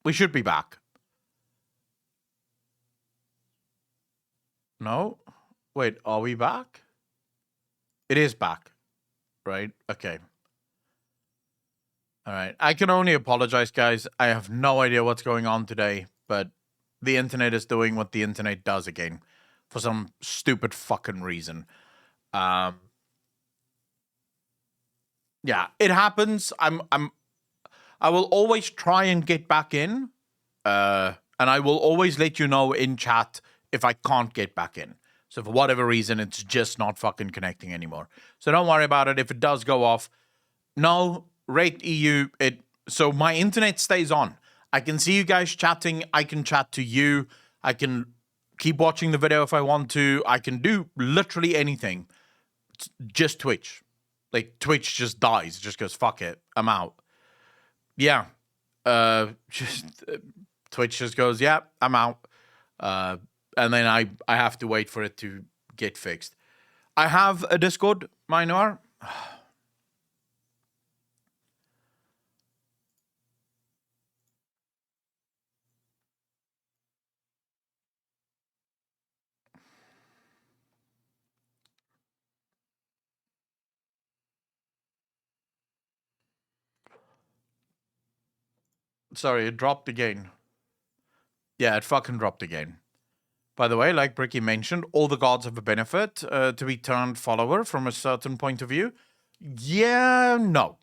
We should be back. No? Wait, are we back? It is back, right? Okay. All right. I can only apologize, guys. I have no idea what's going on today, but the internet is doing what the internet does again for some stupid fucking reason. Yeah, it happens. I will always try and get back in. And I will always let you know in chat if I can't get back in. So for whatever reason, it's just not fucking connecting anymore. So don't worry about it. If it does go off, no, rate EU. So my internet stays on. I can see you guys chatting. I can chat to you. I can keep watching the video if I want to. I can do literally anything. It's just Twitch. Like Twitch just dies. It just goes, fuck it. I'm out. Yeah. Twitch just goes, yeah, I'm out. And then I have to wait for it to get fixed. I have a Discord, Minor. Sorry, it dropped again. Yeah, it fucking dropped again. By the way, like Bricky mentioned, all the gods have a benefit to be turned follower from a certain point of view. Yeah, no.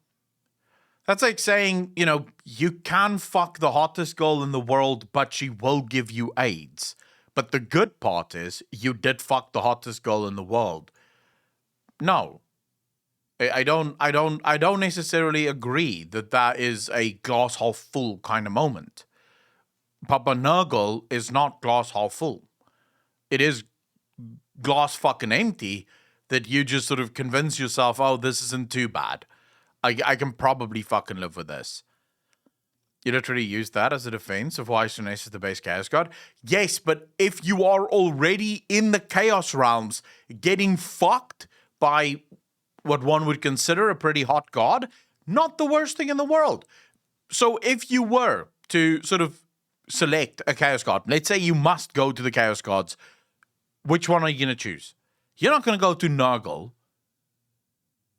That's like saying, you can fuck the hottest girl in the world, but she will give you AIDS. But the good part is, you did fuck the hottest girl in the world. No. I don't necessarily agree that is a glass half full kind of moment. Papa Nurgle is not glass half full. It is glass fucking empty that you just sort of convince yourself, oh, this isn't too bad. I can probably fucking live with this. You literally use that as a defense of why Sunesh is the base Chaos God? Yes, but if you are already in the Chaos realms getting fucked by what one would consider a pretty hot god, not the worst thing in the world. So if you were to sort of select a Chaos God, let's say you must go to the Chaos Gods, which one are you going to choose? You're not going to go to Nurgle.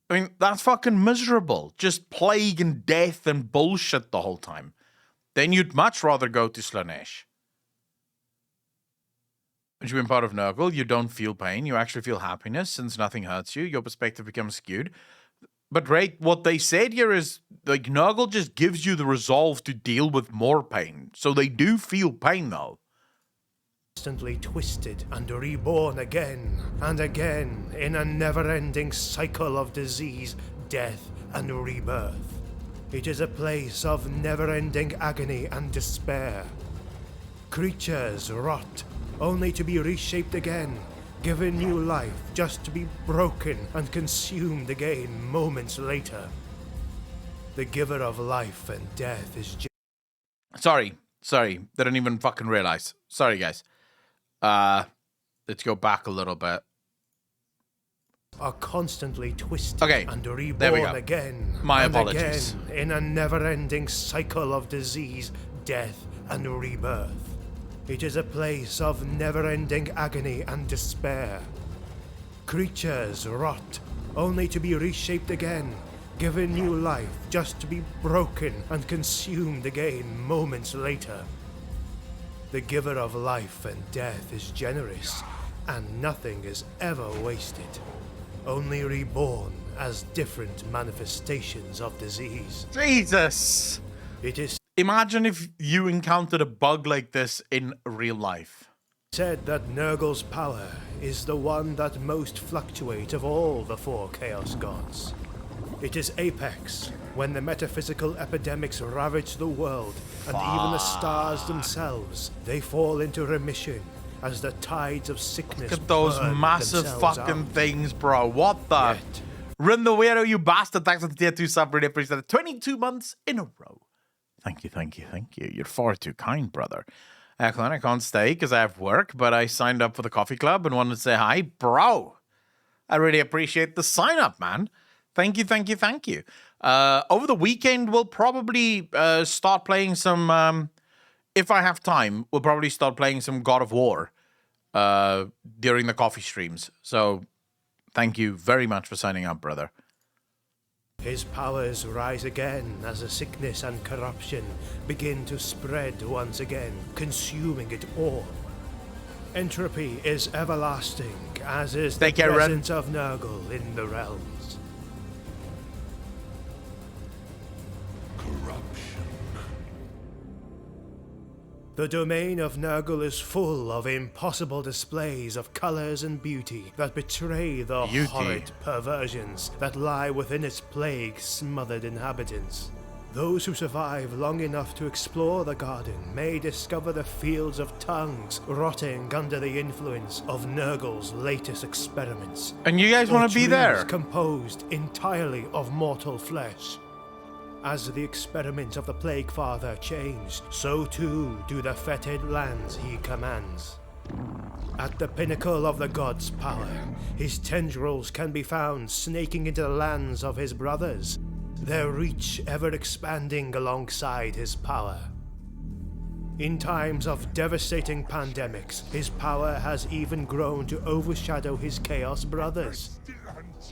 I mean, that's fucking miserable. Just plague and death and bullshit the whole time. Then you'd much rather go to Slanesh. Once you've been part of Nurgle, you don't feel pain. You actually feel happiness since nothing hurts you. Your perspective becomes skewed. But right, what they said here is, like, Nurgle just gives you the resolve to deal with more pain. So they do feel pain, though. Constantly twisted and reborn again and again in a never-ending cycle of disease, death, and rebirth. It is a place of never-ending agony and despair. Creatures rot, only to be reshaped again, given new life just to be broken and consumed again moments later. The giver of life and death is Sorry, didn't even fucking realize. Sorry, guys. Let's go back a little bit. Are constantly twisted and reborn again. My and apologies. Again in a never-ending cycle of disease, death, and rebirth. It is a place of never-ending agony and despair. Creatures rot, only to be reshaped again, given new life just to be broken and consumed again moments later. The giver of life and death is generous, and nothing is ever wasted, only reborn as different manifestations of disease. Jesus! It is Imagine if you encountered a bug like this in real life. Said that Nurgle's power is the one that most fluctuate of all the four Chaos Gods. It is apex, when the metaphysical epidemics ravage the world, and even the stars themselves, they fall into remission as the tides of sickness Look at those burn massive themselves fucking out. things, bro. What the? Yet, Rindoweiro, you bastard. Thanks for the tier 2 sub. Really appreciate it. 22 months in a row. Thank you. You're far too kind, brother. Excellent. I can't stay because I have work, but I signed up for the coffee club and wanted to say hi. Bro, I really appreciate the sign up, man. Thank you. Over the weekend, we'll probably start playing some if I have time, we'll probably start playing some God of War during the coffee streams. So thank you very much for signing up, brother. His powers rise again as the sickness and corruption begin to spread once again, consuming it all. Entropy is everlasting, as is the Take care, Ren. presence of Nurgle in the realms. Corruption. The domain of Nurgle is full of impossible displays of colors and beauty that betray the Beauty. horrid perversions that lie within its plague-smothered inhabitants. Those who survive long enough to explore the garden may discover the fields of tongues rotting under the influence of Nurgle's latest experiments. And you guys want to be Trees there? composed entirely of mortal flesh. As the experiments of the Plague Father change, so too do the fetid lands he commands. At the pinnacle of the god's power, his tendrils can be found snaking into the lands of his brothers, their reach ever expanding alongside his power. In times of devastating pandemics, his power has even grown to overshadow his Chaos brothers,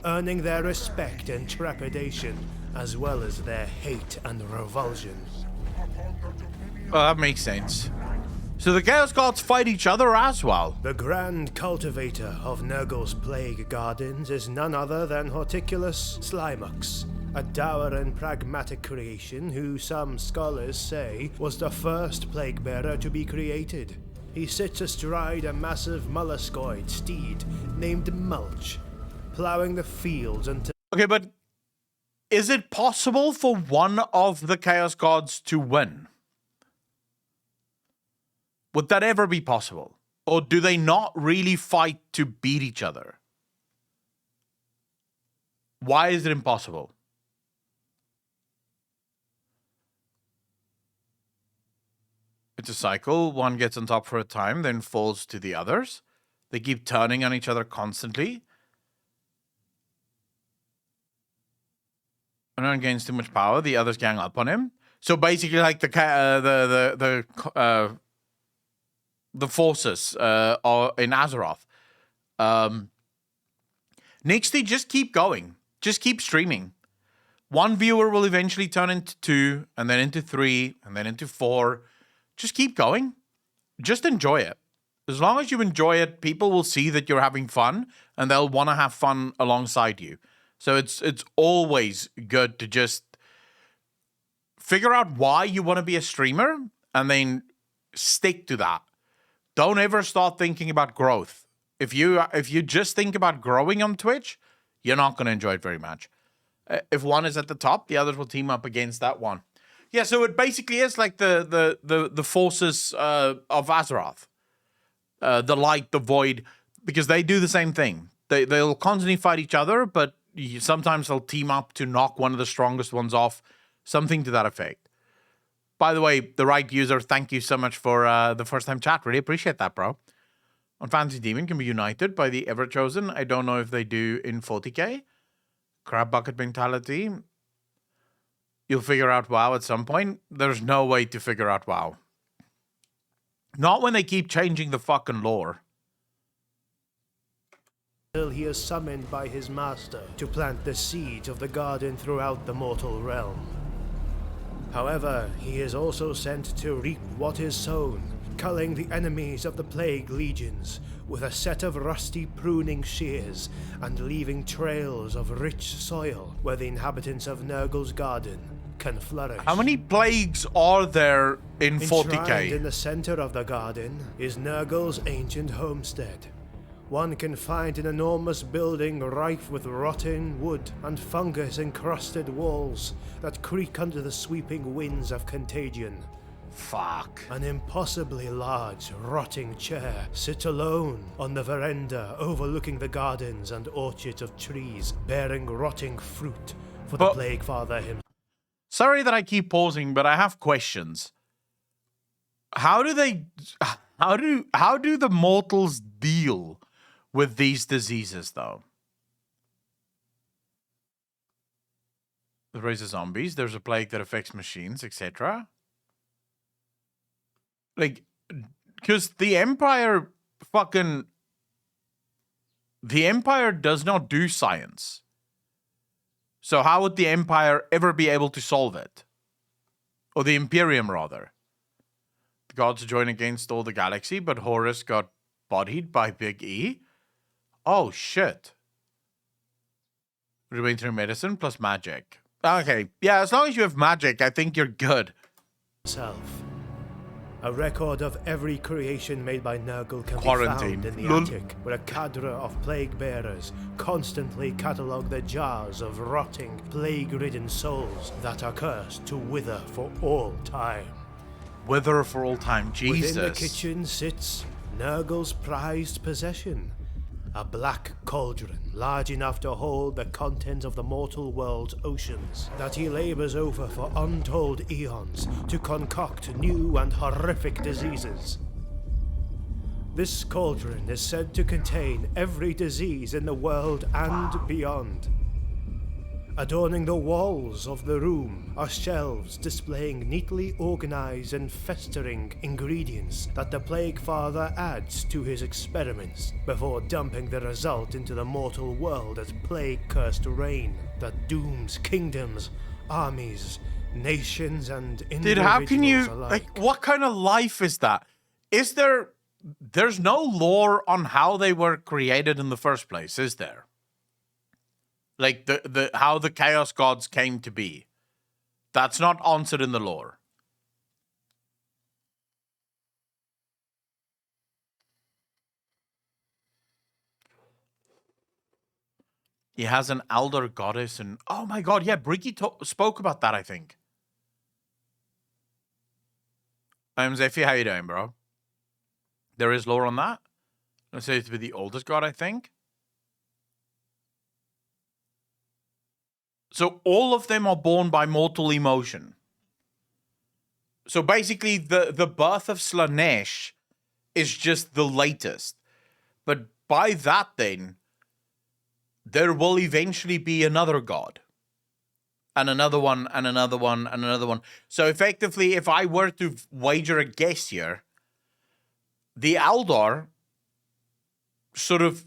earning their respect and trepidation, as well as their hate and revulsion. Well, that makes sense. So the Chaos Gods fight each other as well. The grand cultivator of Nurgle's plague gardens is none other than Horticulus Slimux, a dour and pragmatic creation who some scholars say was the first plague bearer to be created. He sits astride a massive molluscoid steed named Mulch, plowing the fields until... Okay, but is it possible for one of the Chaos Gods to win? Would that ever be possible? Or do they not really fight to beat each other? Why is it impossible? It's a cycle. One gets on top for a time, then falls to the others. They keep turning on each other constantly. When one gains too much power, the others gang up on him. So basically, like the forces are in Azeroth. Nixty, just keep going. Just keep streaming. One viewer will eventually turn into 2, and then into 3, and then into 4. Just keep going. Just enjoy it. As long as you enjoy it, people will see that you're having fun, and they'll want to have fun alongside you. So it's always good to just figure out why you want to be a streamer, and then stick to that. Don't ever start thinking about growth. If you just think about growing on Twitch, you're not going to enjoy it very much. If one is at the top, the others will team up against that one. Yeah, so it basically is like the forces of Azeroth. The light, the void, because they do the same thing. They'll constantly fight each other, but sometimes they'll team up to knock one of the strongest ones off. Something to that effect. By the way, the right user, thank you so much for the first-time chat. Really appreciate that, bro. On Fantasy Demon can be united by the Ever-Chosen. I don't know if they do in 40k. Crab bucket mentality. You'll figure out WoW at some point. There's no way to figure out WoW. Not when they keep changing the fucking lore. He is summoned by his master to plant the seeds of the garden throughout the mortal realm. However, he is also sent to reap what is sown, culling the enemies of the Plague Legions with a set of rusty pruning shears and leaving trails of rich soil where the inhabitants of Nurgle's garden can flourish. How many plagues are there in 40k? Enshrined in the center of the garden is Nurgle's ancient homestead. One can find an enormous building rife with rotten wood and fungus-encrusted walls that creak under the sweeping winds of contagion. Fuck. An impossibly large, rotting chair sits alone on the veranda overlooking the gardens and orchards of trees bearing rotting fruit for the Plague Father himself. Sorry that I keep pausing, but I have questions. How do the mortals deal with these diseases, though? The race of zombies. There's a plague that affects machines, etc. Like, because the Empire does not do science. So how would the Empire ever be able to solve it? Or the Imperium, rather. The gods join against all the galaxy, but Horus got bodied by Big E. Oh, shit. Remain through medicine plus magic. Okay, yeah, as long as you have magic, I think you're good. Self. A record of every creation made by Nurgle can Quarantine. be found in the Lol. attic, where a cadre of plague bearers constantly catalogue the jars of rotting, plague-ridden souls that are cursed to wither for all time. Wither for all time, Jesus. Within the kitchen sits Nurgle's prized possession, a black cauldron large enough to hold the contents of the mortal world's oceans that he labors over for untold eons to concoct new and horrific diseases. This cauldron is said to contain every disease in the world and beyond. Adorning the walls of the room are shelves displaying neatly organized and festering ingredients that the Plague Father adds to his experiments before dumping the result into the mortal world as plague-cursed rain that dooms kingdoms, armies, nations, and individuals Dude, how can you, alike. like, what kind of life is that? There's no lore on how they were created in the first place, is there? Like, the how the Chaos Gods came to be. That's not answered in the lore. He has an elder goddess and... Oh my god, yeah, Bricky spoke about that, I think. Zephy, how you doing, bro? There is lore on that. Let's say it's to be the oldest god, I think. So all of them are born by mortal emotion. So basically, the birth of Slanesh is just the latest. But by that then, there will eventually be another god. And another one, and another one, and another one. So effectively, if I were to wager a guess here, the Eldar sort of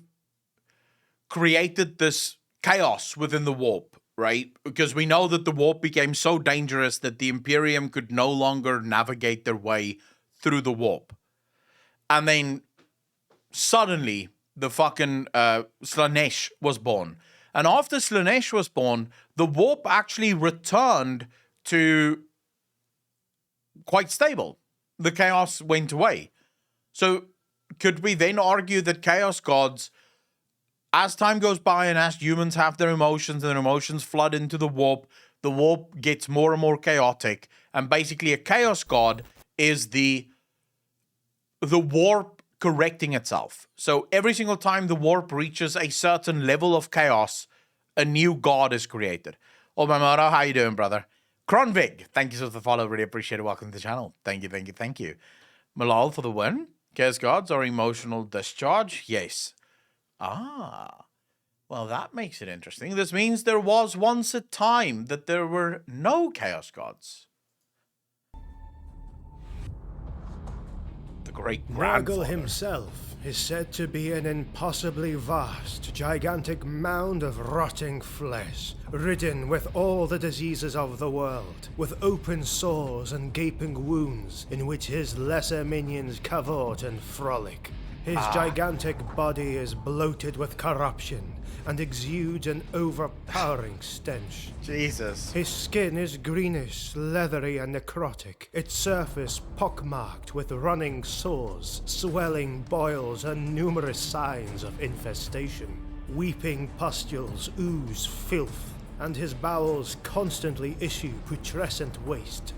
created this chaos within the warp. Right? Because we know that the warp became so dangerous that the Imperium could no longer navigate their way through the warp. And then suddenly the fucking Slanesh was born. And after Slanesh was born, the warp actually returned to quite stable. The chaos went away. So could we then argue that Chaos Gods, as time goes by and as humans have their emotions and their emotions flood into the warp gets more and more chaotic. And basically a Chaos God is the warp correcting itself. So every single time the warp reaches a certain level of chaos, a new god is created. Oh, my motto, how you doing, brother? Kronvig, thank you for the follow. Really appreciate it. Welcome to the channel. Thank you, thank you, thank you. Malal for the win. Chaos Gods are emotional discharge. Yes. Ah, well, that makes it interesting. This means there was once a time that there were no Chaos Gods. The great grandfather. Nurgle himself is said to be an impossibly vast, gigantic mound of rotting flesh, ridden with all the diseases of the world, with open sores and gaping wounds in which his lesser minions cavort and frolic. His gigantic body is bloated with corruption and exudes an overpowering stench. Jesus. His skin is greenish, leathery, and necrotic, its surface pockmarked with running sores, swelling boils, and numerous signs of infestation. Weeping pustules ooze filth, and his bowels constantly issue putrescent waste.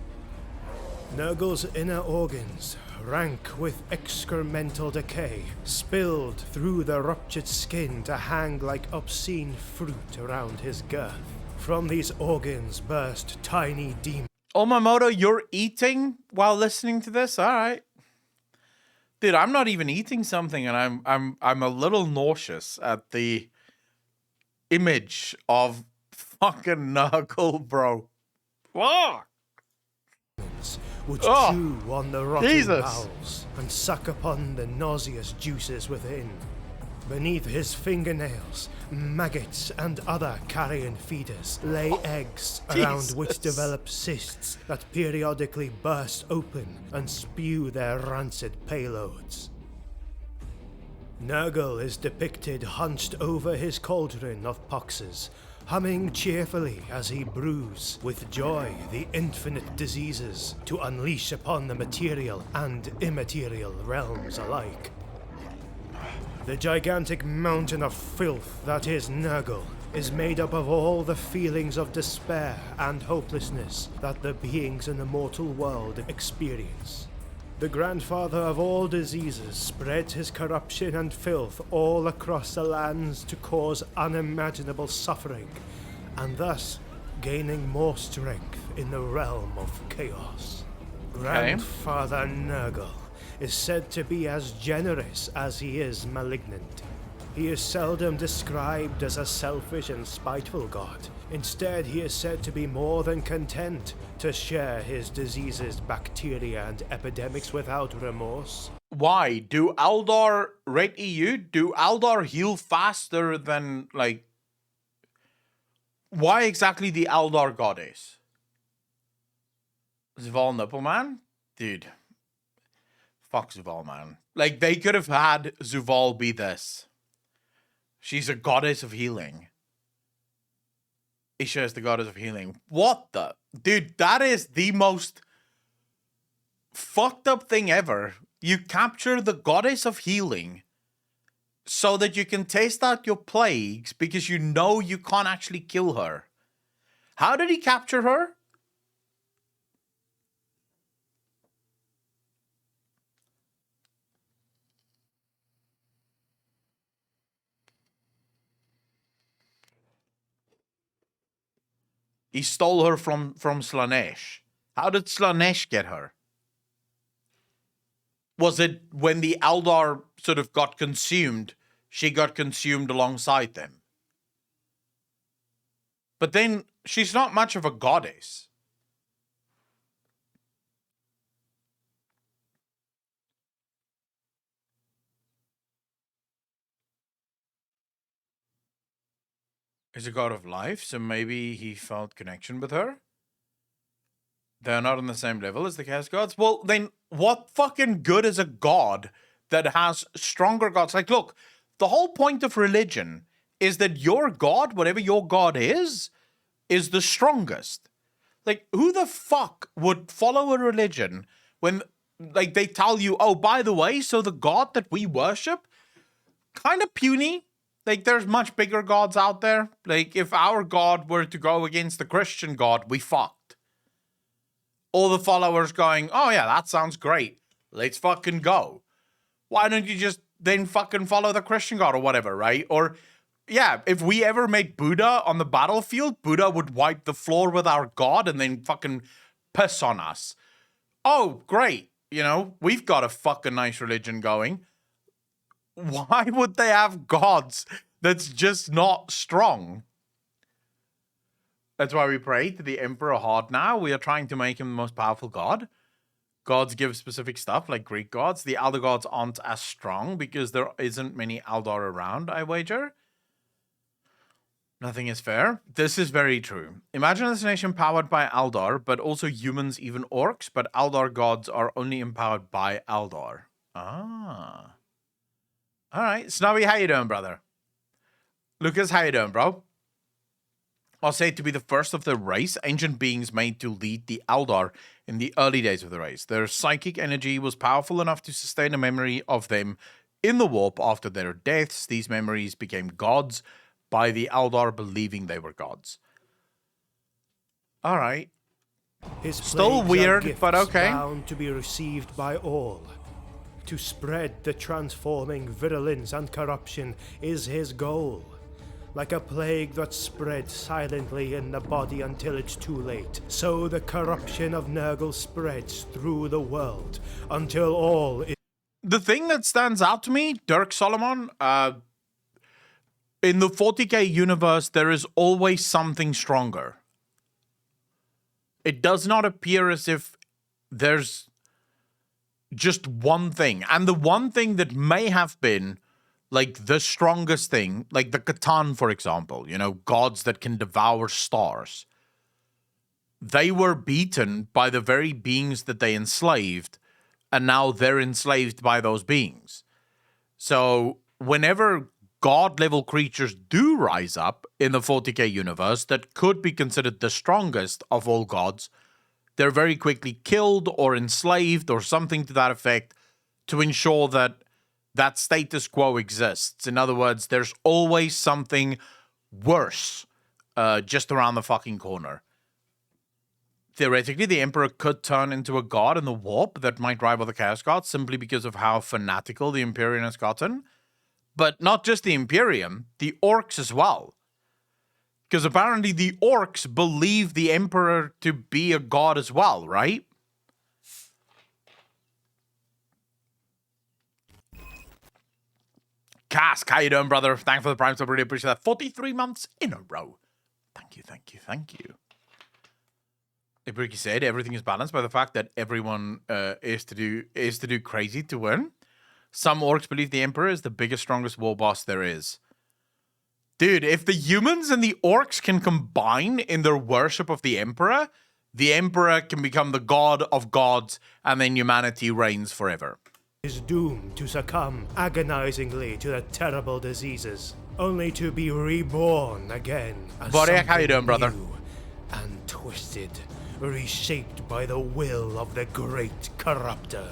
Nurgle's inner organs, rank with excremental decay, spilled through the ruptured skin to hang like obscene fruit around his girth. From these organs burst tiny demons. Omamoto, you're eating while listening to this? All right. Dude, I'm not even eating something and I'm a little nauseous at the image of fucking Nurgle, bro. Fuck. would Oh, chew on the rotten Jesus. bowels and suck upon the nauseous juices within. Beneath his fingernails, maggots and other carrion feeders lay eggs around Jesus. which develop cysts that periodically burst open and spew their rancid payloads. Nurgle is depicted hunched over his cauldron of poxes, humming cheerfully as he brews with joy the infinite diseases to unleash upon the material and immaterial realms alike. The gigantic mountain of filth that is Nurgle is made up of all the feelings of despair and hopelessness that the beings in the mortal world experience. The grandfather of all diseases spreads his corruption and filth all across the lands to cause unimaginable suffering, and thus gaining more strength in the realm of chaos. Grandfather Nurgle is said to be as generous as he is malignant. He is seldom described as a selfish and spiteful god. Instead, he is said to be more than content to share his diseases, bacteria, and epidemics without remorse. Why? Do Aldar rate EU? Do Aldar heal faster than, like... Why exactly the Aldar goddess? Zval Nippleman? Dude. Fuck Zval, man. Like, they could have had Zval be this. She's a goddess of healing. Isha is the goddess of healing. What the? Dude, that is the most fucked up thing ever. You capture the goddess of healing so that you can test out your plagues because you know you can't actually kill her. How did he capture her? He stole her from Slanesh. How did Slanesh get her? Was it when the Aldar sort of got consumed, she got consumed alongside them? But then she's not much of a goddess. Is a god of life, so maybe he felt connection with her? They're not on the same level as the chaos gods? Well, then what fucking good is a god that has stronger gods? Like, look, the whole point of religion is that your god, whatever your god is the strongest. Like, who the fuck would follow a religion when, like, they tell you, oh, by the way, so the god that we worship, kind of puny. Like, there's much bigger gods out there. Like, if our god were to go against the Christian god, we fucked. All the followers going, oh yeah, that sounds great. Let's fucking go. Why don't you just then fucking follow the Christian god or whatever, right? Or, yeah, if we ever made Buddha on the battlefield, Buddha would wipe the floor with our god and then fucking piss on us. Oh, great. You know, we've got a fucking nice religion going. Why would they have gods that's just not strong? That's why we pray to the Emperor hard now. We are trying to make him the most powerful god. Gods give specific stuff, like Greek gods. The other gods aren't as strong because there isn't many Aldar around, I wager. Nothing is fair. This is very true. Imagine this nation powered by Aldar, but also humans, even orcs, but Aldar gods are only empowered by Aldar. Ah. All right. Snobby, how you doing, brother? Lucas, how you doing, bro? I'll say to be the first of the race, ancient beings made to lead the Aldar in the early days of the race. Their psychic energy was powerful enough to sustain a memory of them in the warp after their deaths. These memories became gods by the Aldar believing they were gods. All right. His Still plagues are weird, but gifts okay. bound to be received by all. To spread the transforming virulence and corruption is his goal. Like a plague that spreads silently in the body until it's too late, so the corruption of Nurgle spreads through the world until all is... The thing that stands out to me, Dirk Solomon, in the 40k universe, there is always something stronger. It does not appear as if there's just one thing. And the one thing that may have been like the strongest thing, like the Catan, for example, you know, gods that can devour stars. They were beaten by the very beings that they enslaved, and now they're enslaved by those beings. So whenever god-level creatures do rise up in the 40k universe that could be considered the strongest of all gods, they're very quickly killed or enslaved or something to that effect to ensure that that status quo exists. In other words, there's always something worse just around the fucking corner. Theoretically, the Emperor could turn into a god in the warp that might rival the Chaos Gods simply because of how fanatical the Imperium has gotten. But not just the Imperium, the Orcs as well. Because apparently the Orcs believe the Emperor to be a god as well, right? Cask, how you doing, brother? Thanks for the Prime sub. Really appreciate that. 43 months in a row. Thank you, thank you, thank you. Like Ricky said, everything is balanced by the fact that everyone is to do crazy to win. Some orcs believe the Emperor is the biggest, strongest war boss there is. Dude, if the humans and the orcs can combine in their worship of the Emperor can become the god of gods, and then humanity reigns forever. Is doomed to succumb agonizingly to the terrible diseases, only to be reborn again as Borek, how you doing, something brother? new and twisted, reshaped by the will of the great corruptor.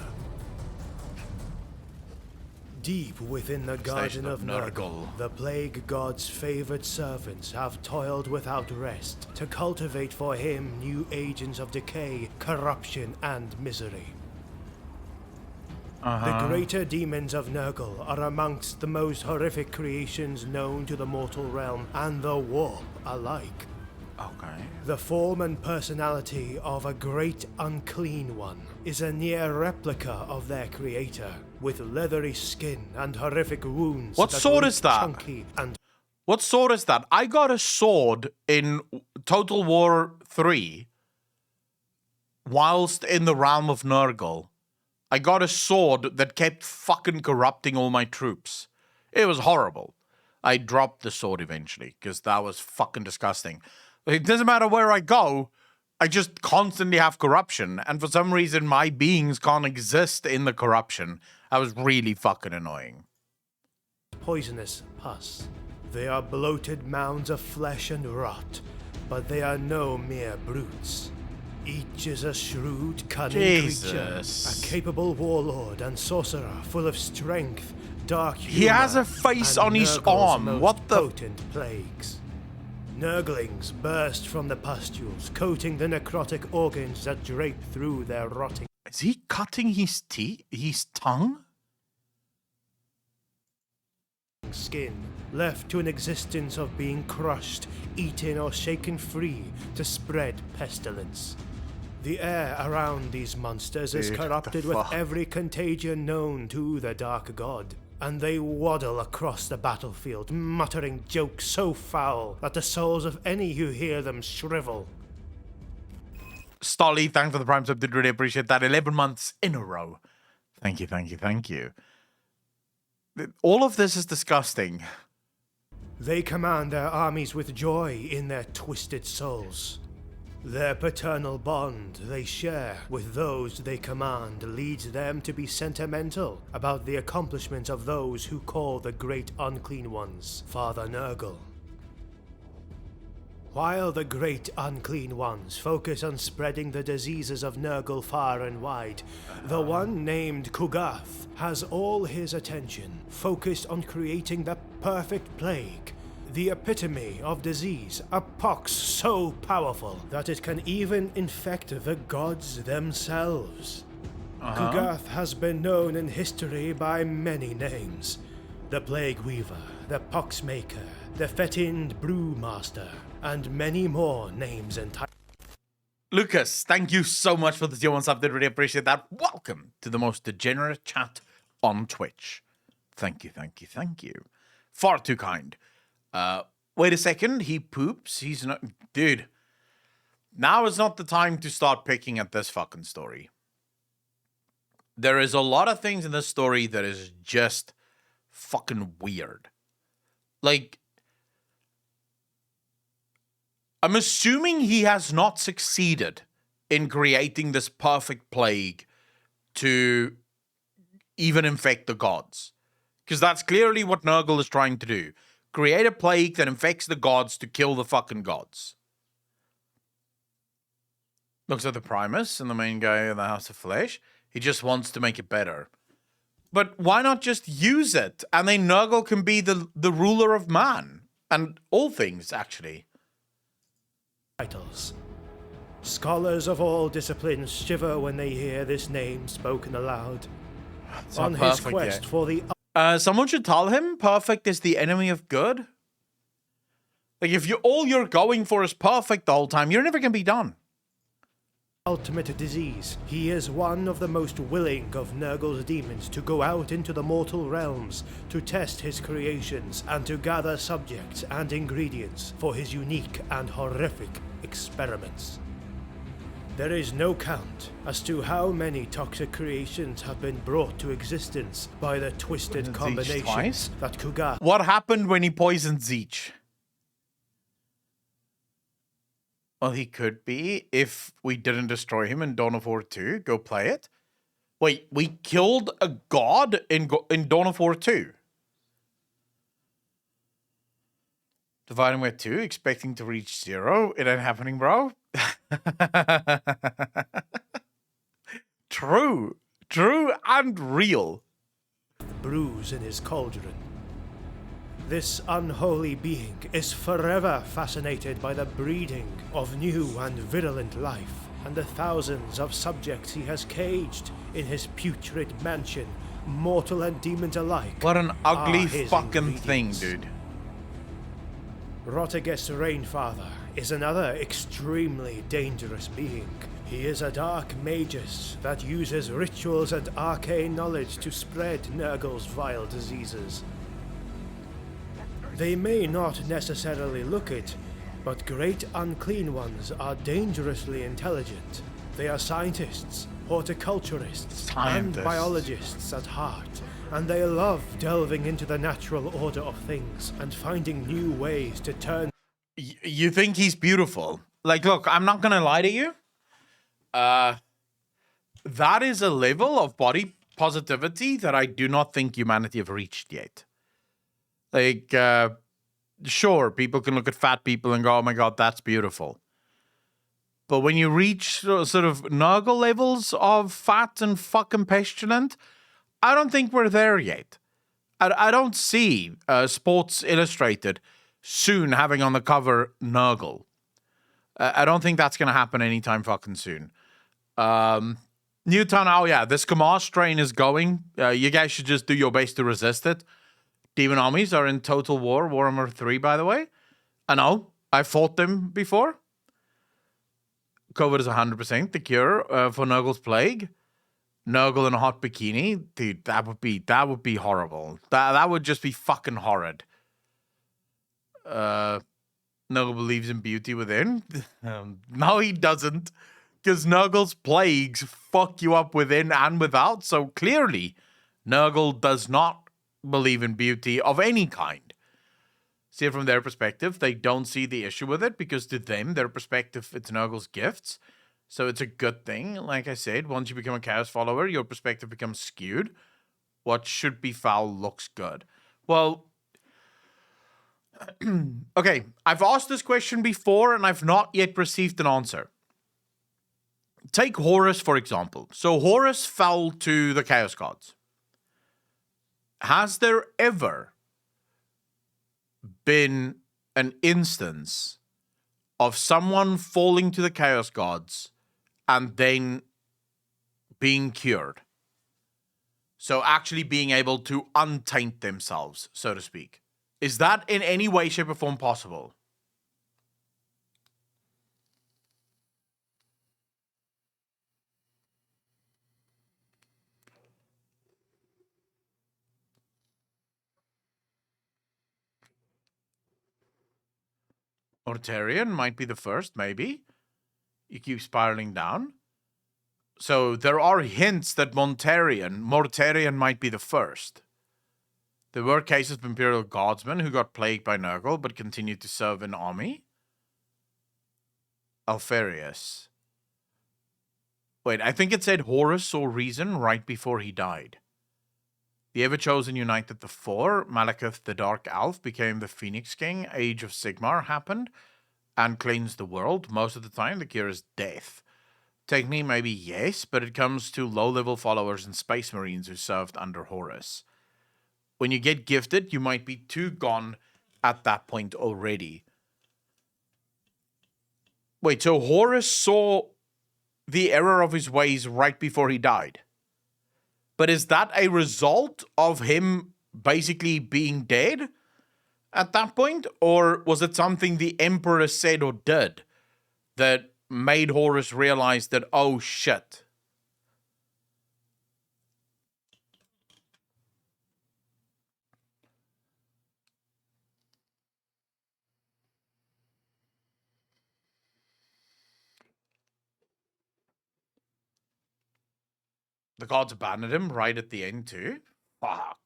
Deep within the garden of Nurgle, the plague god's favored servants have toiled without rest to cultivate for him new agents of decay, corruption, and misery. The greater demons of Nurgle are amongst the most horrific creations known to the mortal realm and the warp alike. Okay. The form and personality of a great unclean one is a near replica of their creator, with leathery skin and horrific wounds. What sword is that? Chunky and What sword is that? I got a sword in Total War 3 whilst in the realm of Nurgle. I got a sword that kept fucking corrupting all my troops. It was horrible. I dropped the sword eventually because that was fucking disgusting. It doesn't matter where I go, I just constantly have corruption. And for some reason, my beings can't exist in the corruption. That was really fucking annoying. poisonous pus. They are bloated mounds of flesh and rot, but they are no mere brutes. Each is a shrewd, cunning creature, a capable warlord and sorcerer full of strength, dark humor, he has a face and on his Nurgle's arm. most What the? potent plagues. Nurglings burst from the pustules, coating the necrotic organs that drape through their rotting Is he cutting his teeth? His tongue? skin, left to an existence of being crushed, eaten, or shaken free to spread pestilence. The air around these monsters is Dude, corrupted the with fuck? every contagion known to the Dark God, and they waddle across the battlefield, muttering jokes so foul that the souls of any who hear them shrivel. Stolly, thanks for the Prime sub. Did really appreciate that. 11 months in a row. Thank you, thank you, thank you. All of this is disgusting. They command their armies with joy in their twisted souls. Their paternal bond they share with those they command leads them to be sentimental about the accomplishments of those who call the Great Unclean Ones Father Nurgle. While the Great Unclean Ones focus on spreading the diseases of Nurgle far and wide, the one named Kugath has all his attention focused on creating the perfect plague, the epitome of disease, a pox so powerful that it can even infect the gods themselves. Kugath has been known in history by many names: the Plague Weaver, the Pox Maker, the Fetind Brewmaster, and many more names and titles. Lucas, thank you so much for the tier 1 sub. Did really appreciate that. Welcome to the most degenerate chat on Twitch. Thank you, thank you, thank you. Far too kind. Wait a second, he poops. He's not... Dude, now is not the time to start picking at this fucking story. there is a lot of things in this story that is just fucking weird. Like, I'm assuming he has not succeeded in creating this perfect plague to even infect the gods. Because that's clearly what Nurgle is trying to do. Create a plague that infects the gods to kill the fucking gods. Looks like the Primus and the main guy in the House of Flesh. He just wants to make it better. But why not just use it? And then Nurgle can be the ruler of man. And all things, actually. Titles. Scholars of all disciplines shiver when they hear this name spoken aloud. It's On not his perfect quest yet. for the Someone should tell him perfect is the enemy of good. Like, if all you're going for is perfect the whole time, you're never going to be done. ultimate disease, he is one of the most willing of Nurgle's demons to go out into the mortal realms to test his creations and to gather subjects and ingredients for his unique and horrific experiments. There is no count as to how many toxic creations have been brought to existence by the twisted Poisoned Zeech combinations twice? that Kuga What happened when he poisoned Zeech? Well, he could be if we didn't destroy him in Dawn of War 2. Go play it. Wait, we killed a god in Dawn of War 2. Dividing by 2, expecting to reach 0. It ain't happening, bro. True. True and real. brews in his cauldron. This unholy being is forever fascinated by the breeding of new and virulent life, and the thousands of subjects he has caged in his putrid mansion, mortal and demons alike. What an ugly are his fucking thing, ingredients. dude. Rotigus Rainfather is another extremely dangerous being. He is a dark magus that uses rituals and arcane knowledge to spread Nurgle's vile diseases. They may not necessarily look it, but great unclean ones are dangerously intelligent. They are scientists, horticulturists, and Scientists. biologists at heart, and they love delving into the natural order of things and finding new ways to turn You think he's beautiful? Like, look, I'm not gonna lie to you. That is a level of body positivity that I do not think humanity have reached yet. Like, sure, people can look at fat people and go, "Oh my god, that's beautiful." But when you reach sort of Nurgle levels of fat and fucking pestilent, I don't think we're there yet. I don't see Sports Illustrated soon having on the cover Nurgle. I don't think that's going to happen anytime fucking soon. Newtown, oh yeah, this Kamar strain is going. You guys should just do your best to resist it. Demon armies are in total war. Warhammer 3, by the way. I know. I fought them before. COVID is 100% the cure for Nurgle's plague. Nurgle in a hot bikini, dude, that would be horrible. That would just be fucking horrid. Nurgle believes in beauty within. No, he doesn't, because Nurgle's plagues fuck you up within and without. So clearly, Nurgle does not believe in beauty of any kind. See it from their perspective, they don't see the issue with it because to them, their perspective, it's Nurgle's gifts. So it's a good thing. Like I said, once you become a Chaos follower, your perspective becomes skewed. What should be foul looks good. Well, okay, I've asked this question before and I've not yet received an answer. Take Horus, for example. So Horus fell to the Chaos Gods. Has there ever been an instance of someone falling to the Chaos Gods and then being cured? So actually being able to untaint themselves, so to speak. Is that in any way, shape, or form possible? Ortarian might be the first, maybe. You keep spiraling down. So there are hints that Mortarion might be the first. There were cases of Imperial Guardsmen who got plagued by Nurgle but continued to serve in army. Alfarius. Wait, I think it said Horus saw reason right before he died. The Ever-Chosen united the Four. Malekith the Dark Elf became the Phoenix King. Age of Sigmar happened and cleansed the world. Most of the time, the cure is death. Technically, maybe yes, but it comes to low-level followers and Space Marines who served under Horus. When you get gifted, you might be too gone at that point already. Wait, so Horus saw the error of his ways right before he died? But is that a result of him basically being dead at that point? Or was it something the Emperor said or did that made Horus realize that, oh shit? The gods abandoned him right at the end too? Fuck.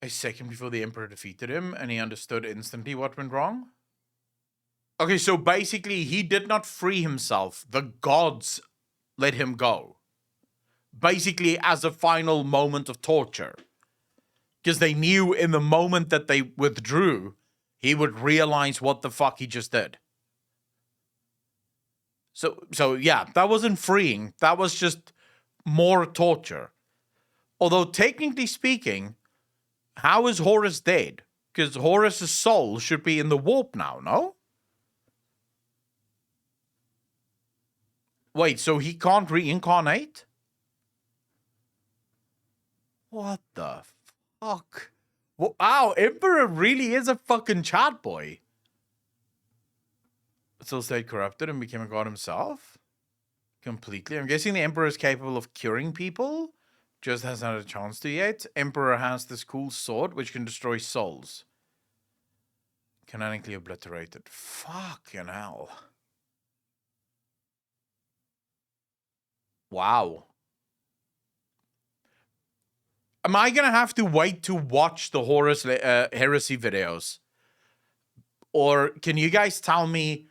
A second before the Emperor defeated him, and he understood instantly what went wrong? Okay, so basically he did not free himself. The gods let him go. Basically as a final moment of torture. Because they knew in the moment that they withdrew, he would realize what the fuck he just did. So yeah, that wasn't freeing. That was just more torture. Although technically speaking, how is Horus dead? Because Horus' soul should be in the warp now, no? Wait, so he can't reincarnate? What the fuck? Wow, Emperor really is a fucking chat boy. Still stayed corrupted and became a god himself? Completely. I'm guessing the Emperor is capable of curing people. Just hasn't had a chance to yet. Emperor has this cool sword which can destroy souls. Canonically obliterated. Fucking hell. Wow. Am I going to have to wait to watch the Horus heresy videos? Or can you guys tell me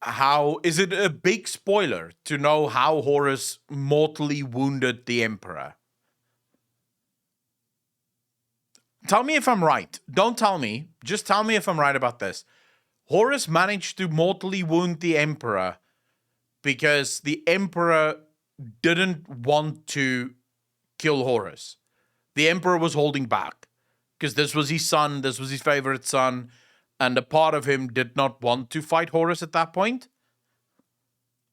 how... Is it a big spoiler to know how Horus mortally wounded the Emperor? Tell me if I'm right. Don't tell me. Just tell me if I'm right about this. Horus managed to mortally wound the Emperor because the Emperor didn't want to kill Horus. The Emperor was holding back because this was his son, this was his favorite son, and a part of him did not want to fight Horus at that point.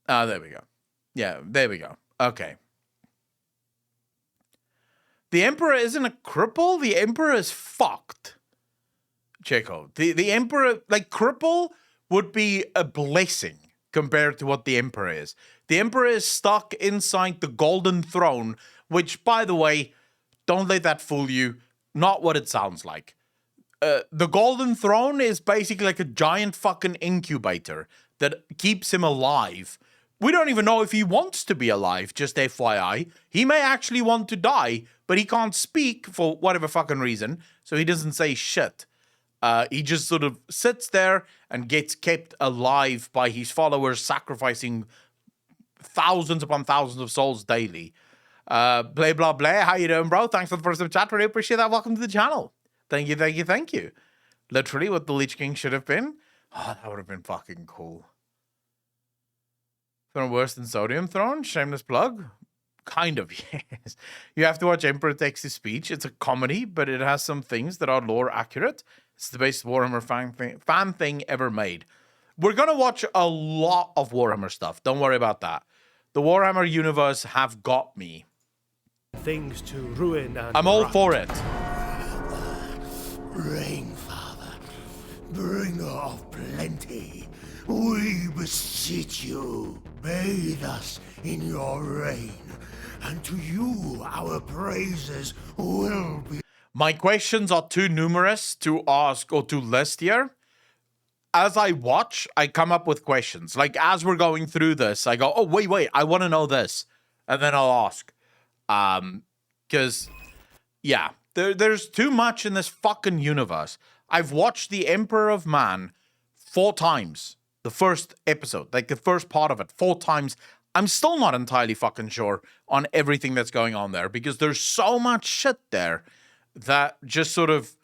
There we go. Yeah, there we go. Okay. The Emperor isn't a cripple. The Emperor is fucked. Checo. The Emperor, like, cripple would be a blessing compared to what the Emperor is. The Emperor is stuck inside the Golden Throne, which, by the way, don't let that fool you. Not what it sounds like. The Golden Throne is basically like a giant fucking incubator that keeps him alive. We don't even know if he wants to be alive, just FYI. He may actually want to die, but he can't speak for whatever fucking reason, so he doesn't say shit. He just sort of sits there and gets kept alive by his followers, sacrificing thousands upon thousands of souls daily. Blah, blah, blah. How you doing, bro? Thanks for the first chat. Really appreciate that. Welcome to the channel. Thank you, thank you, thank you. Literally what the Lich King should have been. Oh, that would have been fucking cool. Throne worse than Sodium Throne? Shameless plug? Kind of, yes. You have to watch Emperor Takes His Speech. It's a comedy, but it has some things that are lore accurate. It's the best Warhammer fan thing ever made. We're going to watch a lot of Warhammer stuff. Don't worry about that. The Warhammer universe have got me. Things to ruin and I'm all rot. for it. Rain, Father, bringer of plenty, we beseech you, bathe us in your rain, and to you our praises will be. My questions are too numerous to ask or to list here. as I watch, I come up with questions. Like, as we're going through this, I go, oh, wait, I want to know this. And then I'll ask. Because, yeah, there's too much in this fucking universe. I've watched The Emperor of Man 4 times. The first episode, like the first part of it, 4 times. I'm still not entirely fucking sure on everything that's going on there because there's so much shit there that just sort of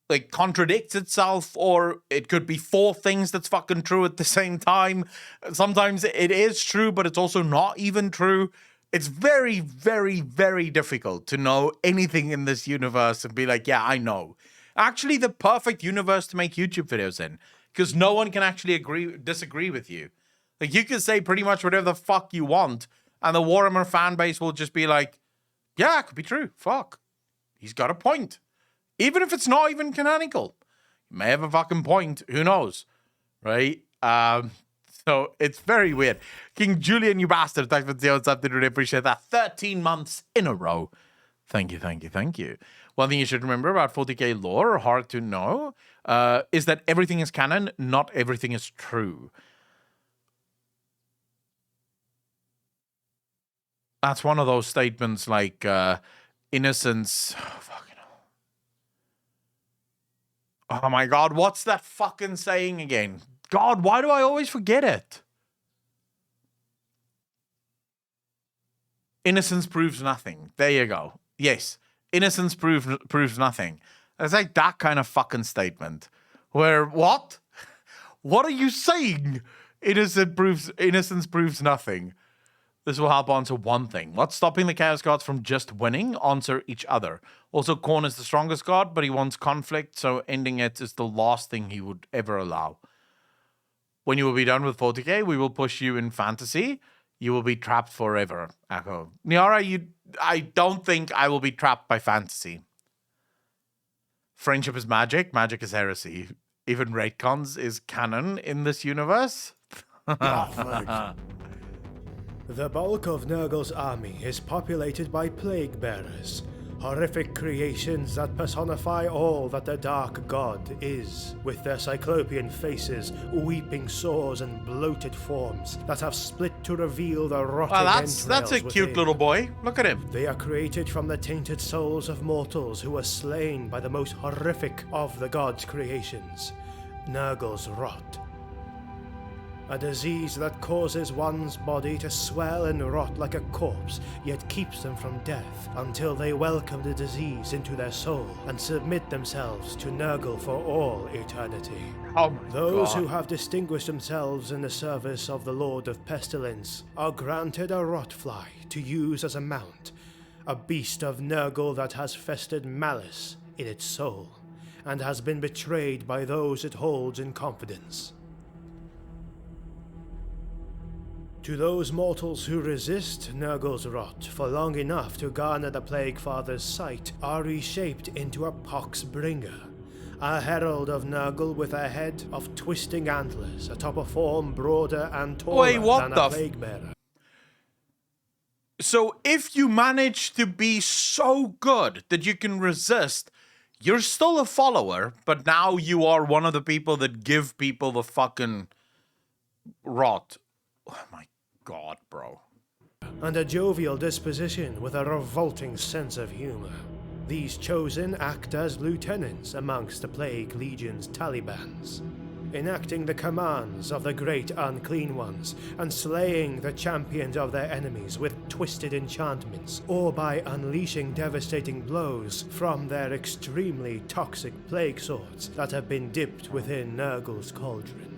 like contradicts itself, or it could be 4 things that's fucking true at the same time. Sometimes it is true, but it's also not even true. It's very, very, very difficult to know anything in this universe and be like, yeah, I know. Actually, the perfect universe to make YouTube videos in, because no one can actually disagree with you. Like, you can say pretty much whatever the fuck you want, and the Warhammer fan base will just be like, yeah, it could be true. Fuck. He's got a point. Even if it's not even canonical. You may have a fucking point. Who knows? Right? So it's very weird. King Julian, you bastard. Thanks for the something. Really appreciate that. 13 months in a row. Thank you, thank you, thank you. One thing you should remember about 40k lore, or hard to know, is that everything is canon, not everything is true. That's one of those statements like innocence. Oh, fucking hell. Oh my god, what's that fucking saying again? God, why do I always forget it? Innocence proves nothing. There you go. Yes, innocence proves nothing. It's like that kind of fucking statement. Where, what? What are you saying? Innocence proves nothing. This will help answer one thing. What's stopping the Chaos Gods from just winning? Answer each other. Also, Khorne is the strongest god, but he wants conflict, so ending it is the last thing he would ever allow. When you will be done with 40k, we will push you in fantasy. You will be trapped forever. Echo. Niara, I don't think I will be trapped by fantasy. Friendship is magic. Magic is heresy. Even retcons is canon in this universe. The bulk of Nurgle's army is populated by plague bearers, horrific creations that personify all that the Dark God is, with their cyclopean faces, weeping sores, and bloated forms that have split to reveal the rotting entrails that's a cute little boy. Look at him. They are created from the tainted souls of mortals who were slain by the most horrific of the god's creations, Nurgle's rot. A disease that causes one's body to swell and rot like a corpse, yet keeps them from death, until they welcome the disease into their soul and submit themselves to Nurgle for all eternity. Oh my Those God. who have distinguished themselves in the service of the Lord of Pestilence are granted a rotfly to use as a mount, a beast of Nurgle that has festered malice in its soul, and has been betrayed by those it holds in confidence. To those mortals who resist Nurgle's rot for long enough to garner the Plague Father's sight are reshaped into a poxbringer, a herald of Nurgle with a head of twisting antlers atop a form broader and taller than a plague bearer. So if you manage to be so good that you can resist, you're still a follower, but now you are one of the people that give people the fucking rot. Oh my God, bro. And a jovial disposition with a revolting sense of humor. These chosen act as lieutenants amongst the Plague Legion's Talibans, enacting the commands of the great unclean ones and slaying the champions of their enemies with twisted enchantments, or by unleashing devastating blows from their extremely toxic plague swords that have been dipped within Nurgle's cauldron.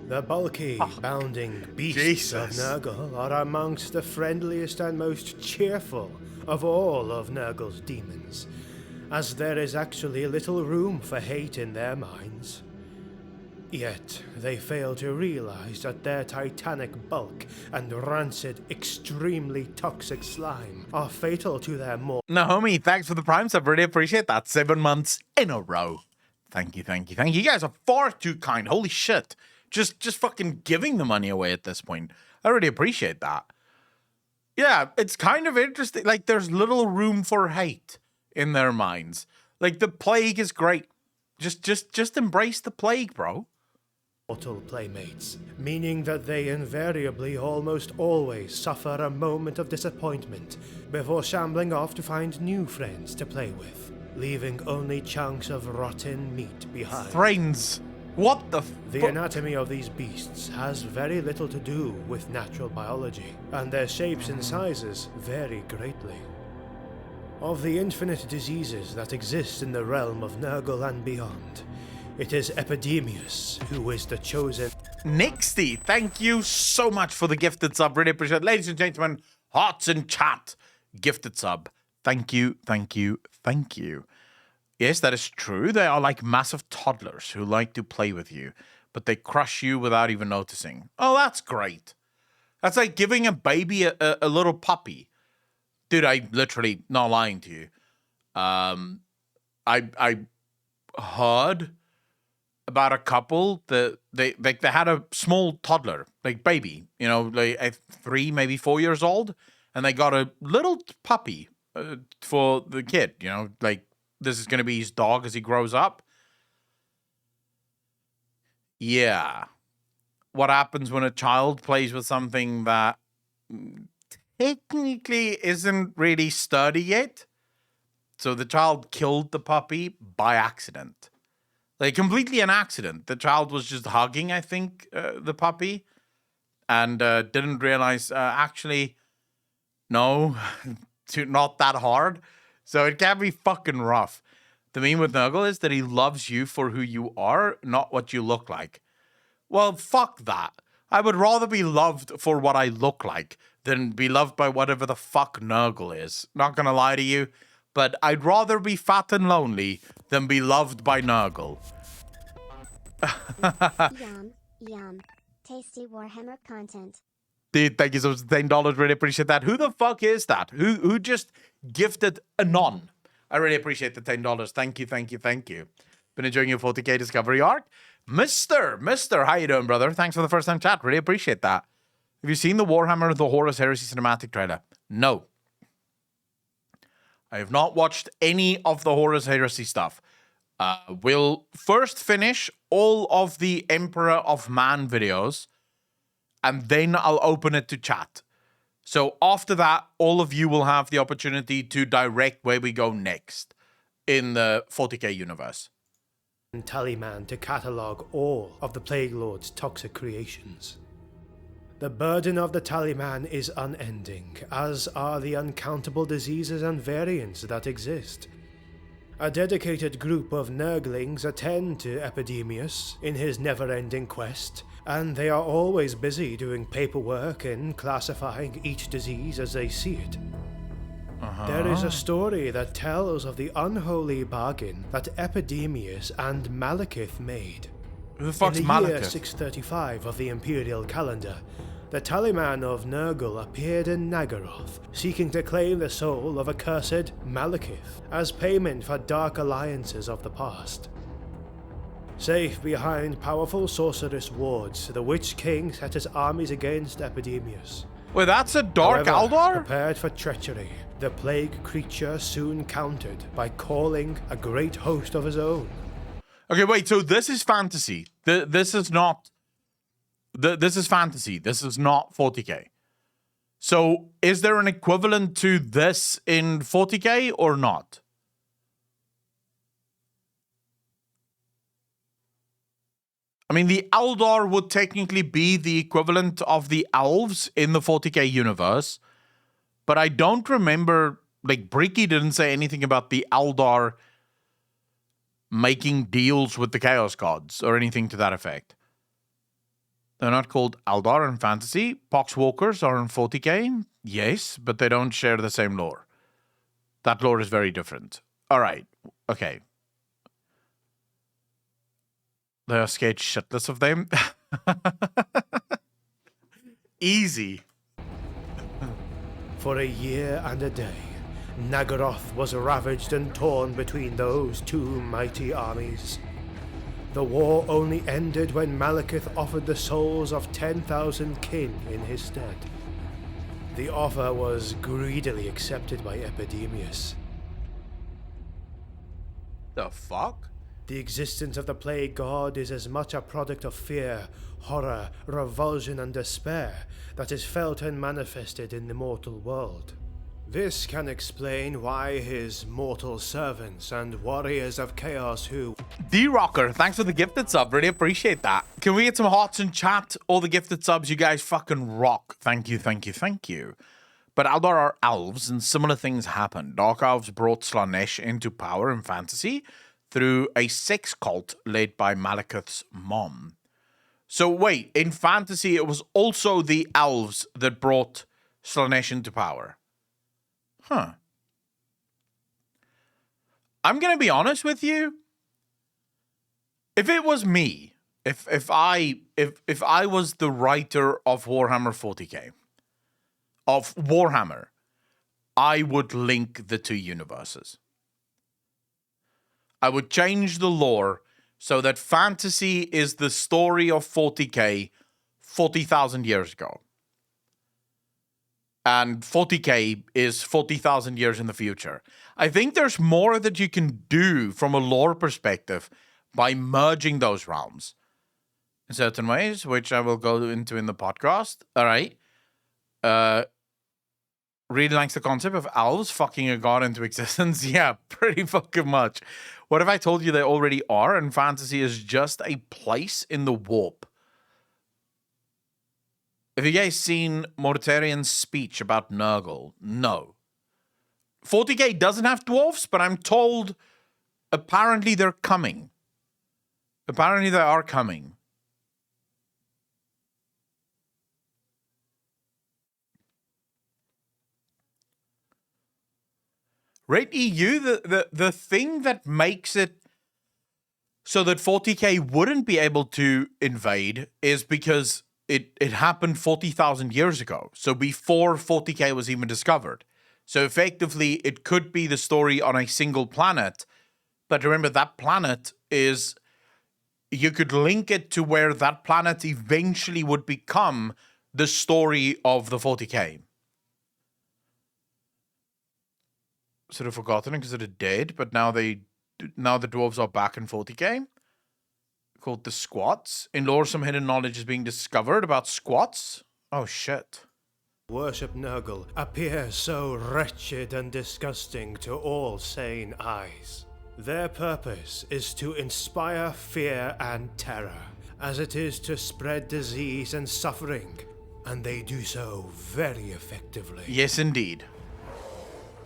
The bulky, bounding beasts of Nurgle are amongst the friendliest and most cheerful of all of Nurgle's demons, as there is actually little room for hate in their minds. Yet they fail to realize that their titanic bulk and rancid, extremely toxic slime are fatal to their more. Naomi, thanks for the prime sub. Really appreciate that. 7 months in a row. Thank you, thank you, thank you. You guys are far too kind. Holy shit. Just fucking giving the money away at this point. I really appreciate that. Yeah, it's kind of interesting. Like, there's little room for hate in their minds. Like, the plague is great. Just embrace the plague, bro. Mortal playmates, meaning that they invariably almost always suffer a moment of disappointment before shambling off to find new friends to play with, leaving only chunks of rotten meat behind. Friends. What the The anatomy of these beasts has very little to do with natural biology, and their shapes and sizes vary greatly. Of the infinite diseases that exist in the realm of Nurgle and beyond, it is Epidemius who is the chosen. Nixty, thank you so much for the gifted sub. Really appreciate it. Ladies and gentlemen, hearts in chat. Gifted sub. Thank you, thank you, thank you. Yes, that is true. They are like massive toddlers who like to play with you, but they crush you without even noticing. Oh, that's great. That's like giving a baby a little puppy. Dude, I literally, not lying to you. I heard about a couple that they had a small toddler, like baby, you know, like 3, maybe 4 years old, and they got a little puppy for the kid, you know, like this is going to be his dog as he grows up. Yeah. What happens when a child plays with something that technically isn't really sturdy yet? So the child killed the puppy by accident. Like, completely an accident. The child was just hugging, I think, the puppy. And didn't realize, actually, no, not that hard. So it can be fucking rough. The meme with Nurgle is that he loves you for who you are, not what you look like. Well, fuck that. I would rather be loved for what I look like than be loved by whatever the fuck Nurgle is. Not gonna lie to you, but I'd rather be fat and lonely than be loved by Nurgle. Yum, yum. Tasty Warhammer content. Dude, thank you so much for $10. Really appreciate that. Who the fuck is that? Who just gifted Anon? I really appreciate the $10. Thank you, thank you, thank you. Been enjoying your 40k Discovery arc. Mr. How you doing, brother? Thanks for the first time chat. Really appreciate that. Have you seen the Warhammer the Horus Heresy cinematic trailer? No. I have not watched any of the Horus Heresy stuff. We'll first finish all of the Emperor of Man videos, and then I'll open it to chat. So after that, all of you will have the opportunity to direct where we go next in the 40k universe. Tallyman to catalogue all of the Plague Lord's toxic creations. The burden of the Tallyman is unending, as are the uncountable diseases and variants that exist. A dedicated group of Nurglings attend to Epidemius in his never-ending quest, and they are always busy doing paperwork and classifying each disease as they see it. There is a story that tells of the unholy bargain that Epidemius and Malekith made. Who the fuck's In the year Malekith? 635 of the Imperial calendar, the Tallyman of Nurgle appeared in Nagaroth, seeking to claim the soul of accursed Malekith as payment for dark alliances of the past. Safe behind powerful sorceress wards, the Witch King set his armies against Epidemius. Wait, that's a Dark However, Aldar? prepared for treachery, the plague creature soon countered by calling a great host of his own. Okay, wait, so this is fantasy. This is not... This is fantasy. This is not 40k. So, is there an equivalent to this in 40k or not? I mean, the Eldar would technically be the equivalent of the elves in the 40k universe, but I don't remember, like, Bricky didn't say anything about the Eldar making deals with the Chaos Gods or anything to that effect. They're not called Eldar in fantasy. Poxwalkers are in 40k, yes, but they don't share the same lore. That lore is very different. All right, okay. They are scared shitless of them. Easy. For a year and a day, Nagaroth was ravaged and torn between those two mighty armies. The war only ended when Malekith offered the souls of 10,000 kin in his stead. The offer was greedily accepted by Epidemius. The fuck? The existence of the plague god is as much a product of fear, horror, revulsion, and despair that is felt and manifested in the mortal world. This can explain why his mortal servants and warriors of chaos who... D-Rocker, thanks for the gifted sub. Really appreciate that. Can we get some hearts in chat? All the gifted subs, you guys fucking rock. Thank you, thank you, thank you. But Aldor are elves, and similar things happen. Dark elves brought Slanesh into power in fantasy through a sex cult led by Malekith's mom. So wait, in fantasy, it was also the elves that brought Slanesh into power. Huh. I'm going to be honest with you. If it was me, if I was the writer of Warhammer 40k, of Warhammer, I would link the two universes. I would change the lore so that fantasy is the story of 40k 40,000 years ago. And 40k is 40,000 years in the future. I think there's more that you can do from a lore perspective by merging those realms in certain ways, which I will go into in the podcast. All right. Really likes the concept of elves fucking a god into existence. Yeah, pretty fucking much. What if I told you they already are and fantasy is just a place in the warp? Have you guys seen Mortarian's speech about Nurgle? No. 40k doesn't have dwarfs, but I'm told apparently they're coming. Apparently they are coming. Red EU, the thing that makes it so that 40k wouldn't be able to invade is because it happened 40,000 years ago. So before 40k was even discovered. So effectively, it could be the story on a single planet. But remember, that planet is... You could link it to where that planet eventually would become the story of the 40k. Sort of forgotten because they're dead, but now the dwarves are back in 40k. Called the Squats. In lore, some hidden knowledge is being discovered about Squats. Oh, shit. worship Nurgle appear so wretched and disgusting to all sane eyes. Their purpose is to inspire fear and terror, as it is to spread disease and suffering, and they do so very effectively. Yes, indeed.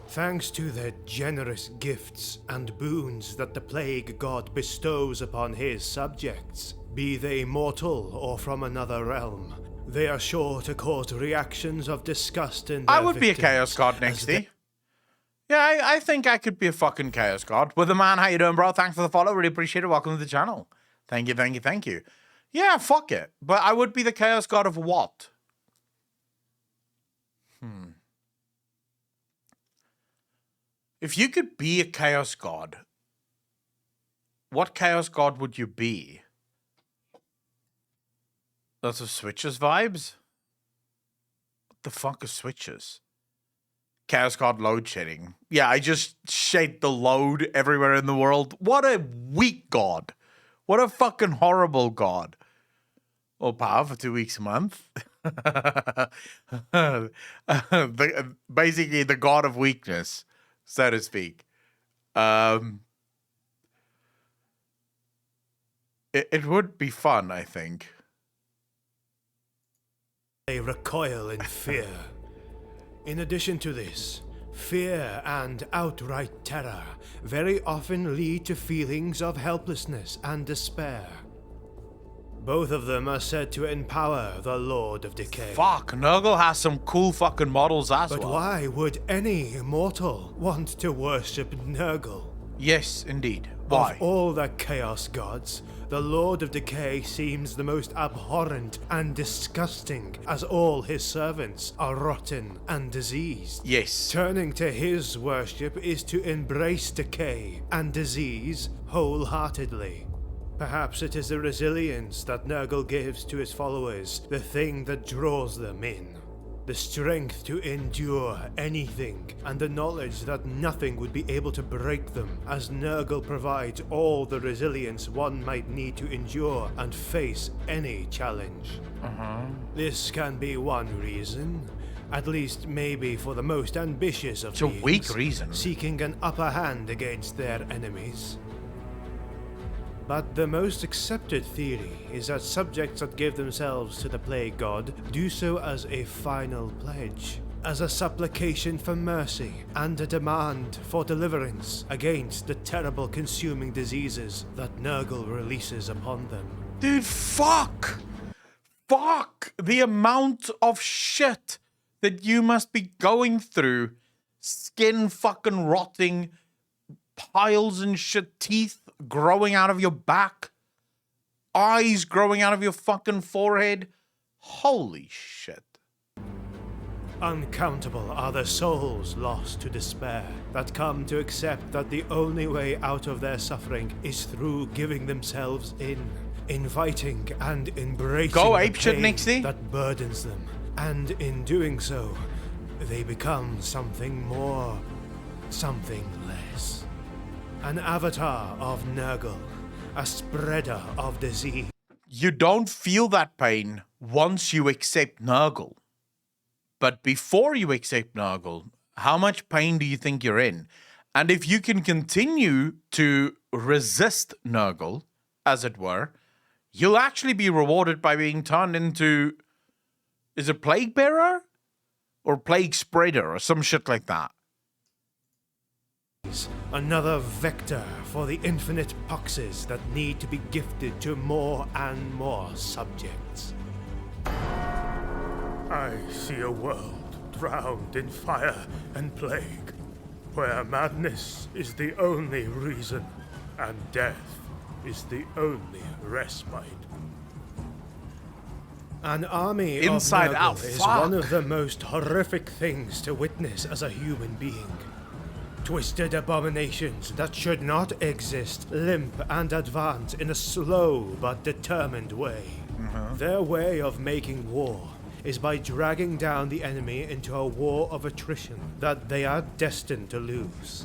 Thanks to the generous gifts and boons that the Plague God bestows upon his subjects, be they mortal or from another realm, they are sure to cause reactions of disgust in their I would be a Chaos God, Nexty. Yeah, I think I could be a fucking Chaos God. With the man, how you doing, bro? Thanks for the follow. Really appreciate it. Welcome to the channel. Thank you, thank you, thank you. Yeah, fuck it. But I would be the Chaos God of what? If you could be a Chaos God, what Chaos God would you be? Lots of Switches vibes? What the fuck are Switches? Chaos God load shedding. Yeah, I just shed the load everywhere in the world. What a weak god. What a fucking horrible god. Or power for 2 weeks a month. Basically, the god of weakness, so to speak. It would be fun, I think. They recoil in fear. In addition to this, fear and outright terror very often lead to feelings of helplessness and despair. Both of them are said to empower the Lord of Decay. Fuck, Nurgle has some cool fucking models as well. But why would any mortal want to worship Nurgle? Yes, indeed. Why? Of all the Chaos Gods, the Lord of Decay seems the most abhorrent and disgusting, as all his servants are rotten and diseased. Yes. Turning to his worship is to embrace decay and disease wholeheartedly. Perhaps it is the resilience that Nurgle gives to his followers, the thing that draws them in. The strength to endure anything, and the knowledge that nothing would be able to break them, as Nurgle provides all the resilience one might need to endure and face any challenge. This can be one reason, at least maybe for the most ambitious of It's a beings, weak reason. seeking an upper hand against their enemies. But the most accepted theory is that subjects that give themselves to the Plague God do so as a final pledge, as a supplication for mercy and a demand for deliverance against the terrible consuming diseases that Nurgle releases upon them. Dude, fuck! Fuck! The amount of shit that you must be going through. Skin fucking rotting, piles and shit, teeth growing out of your back, eyes growing out of your fucking forehead. Holy shit. Uncountable are the souls lost to despair that come to accept that the only way out of their suffering is through giving themselves in, inviting and embracing Go the apeshit, pain Nixie. that burdens them. And in doing so, they become something more, something less. An avatar of Nurgle, a spreader of disease. You don't feel that pain once you accept Nurgle. But before you accept Nurgle, how much pain do you think you're in? And if you can continue to resist Nurgle, as it were, you'll actually be rewarded by being turned into, is it Plague Bearer? Or Plague Spreader, or some shit like that. Another vector for the infinite poxes that need to be gifted to more and more subjects. I see a world drowned in fire and plague, where madness is the only reason, and death is the only respite. An army Inside of Nurgle Out, is fuck. one of the most horrific things to witness as a human being. Twisted abominations that should not exist limp and advance in a slow but determined way. Their way of making war is by dragging down the enemy into a war of attrition that they are destined to lose.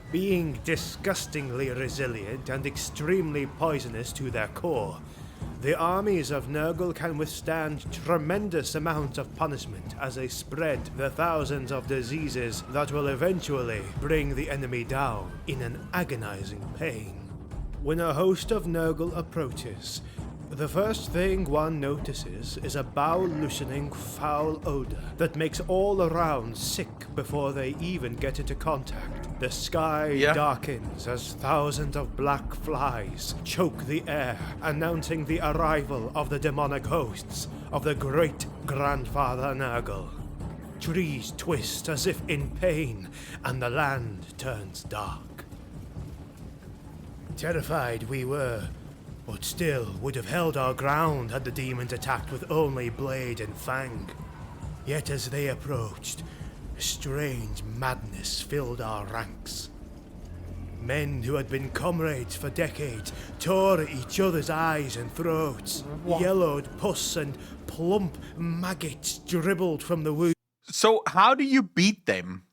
Being disgustingly resilient and extremely poisonous to their core, the armies of Nurgle can withstand tremendous amounts of punishment as they spread the thousands of diseases that will eventually bring the enemy down in an agonizing pain. When a host of Nurgle approaches, the first thing one notices is a bowel-loosening foul odor that makes all around sick before they even get into contact. The sky darkens as thousands of black flies choke the air, announcing the arrival of the demonic hosts of the great grandfather Nurgle. Trees twist as if in pain, and the land turns dark. Terrified we were, but still would have held our ground had the demons attacked with only blade and fang. Yet as they approached, a strange madness filled our ranks. Men who had been comrades for decades tore at each other's eyes and throats. Yellowed pus and plump maggots dribbled from the wounds. So how do you beat them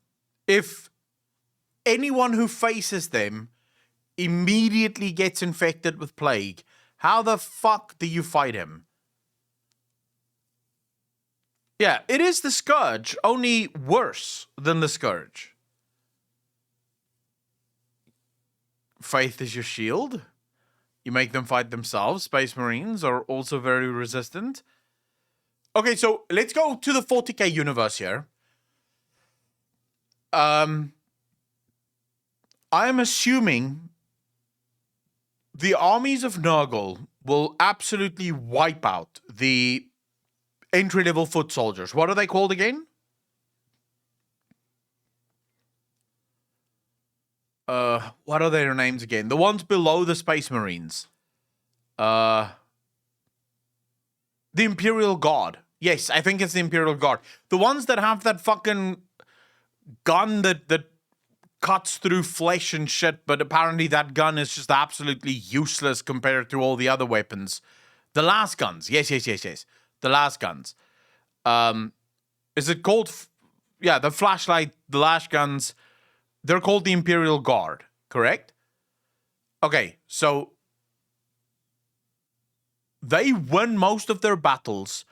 if anyone who faces them immediately gets infected with plague? How the fuck do you fight him? Yeah, it is the Scourge, only worse than the Scourge. Faith is your shield. You make them fight themselves. Space Marines are also very resistant. Okay, so let's go to the 40k universe here. I'm assuming the armies of Nurgle will absolutely wipe out the entry-level foot soldiers. What are they called again? What are their names again? The ones below the Space Marines. The Imperial Guard. Yes, I think it's the Imperial Guard. The ones that have that fucking gun that cuts through flesh and shit, but apparently that gun is just absolutely useless compared to all the other weapons. The last guns. Yes. The last guns. Is it called? Yeah, the flashlight, the lash guns. They're called the Imperial Guard, correct? Okay, so they win most of their battles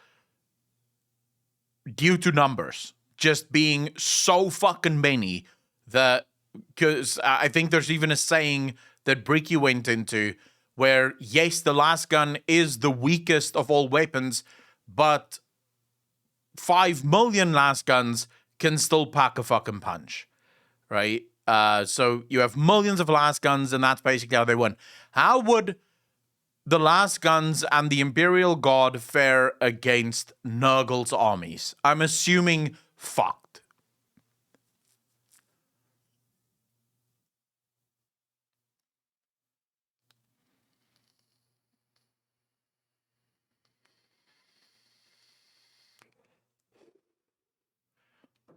due to numbers just being so fucking many that, because I think there's even a saying that Bricky went into where, yes, the last gun is the weakest of all weapons, but 5 million last guns can still pack a fucking punch, right? So you have millions of last guns, and that's basically how they win. How would the last guns and the Imperial Guard fare against Nurgle's armies? I'm assuming fucked.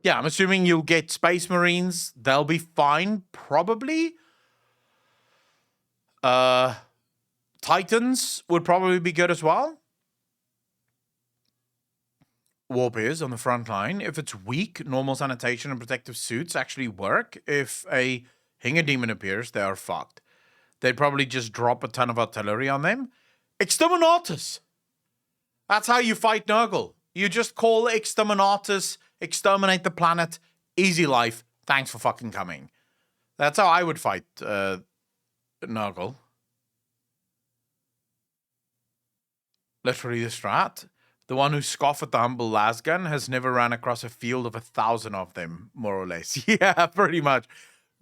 Yeah, I'm assuming you'll get Space Marines. They'll be fine, probably. Titans would probably be good as well. Warbears on the front line. If it's weak, normal sanitation and protective suits actually work. If a Hinger Demon appears, they are fucked. They'd probably just drop a ton of artillery on them. Exterminatus! That's how you fight Nurgle. You just call Exterminatus, exterminate the planet, easy life, thanks for fucking coming. That's how I would fight Nurgle. Literally the strat. The one who scoffed at the humble lasgun has never ran across a field of 1,000 of them, more or less. Yeah, pretty much.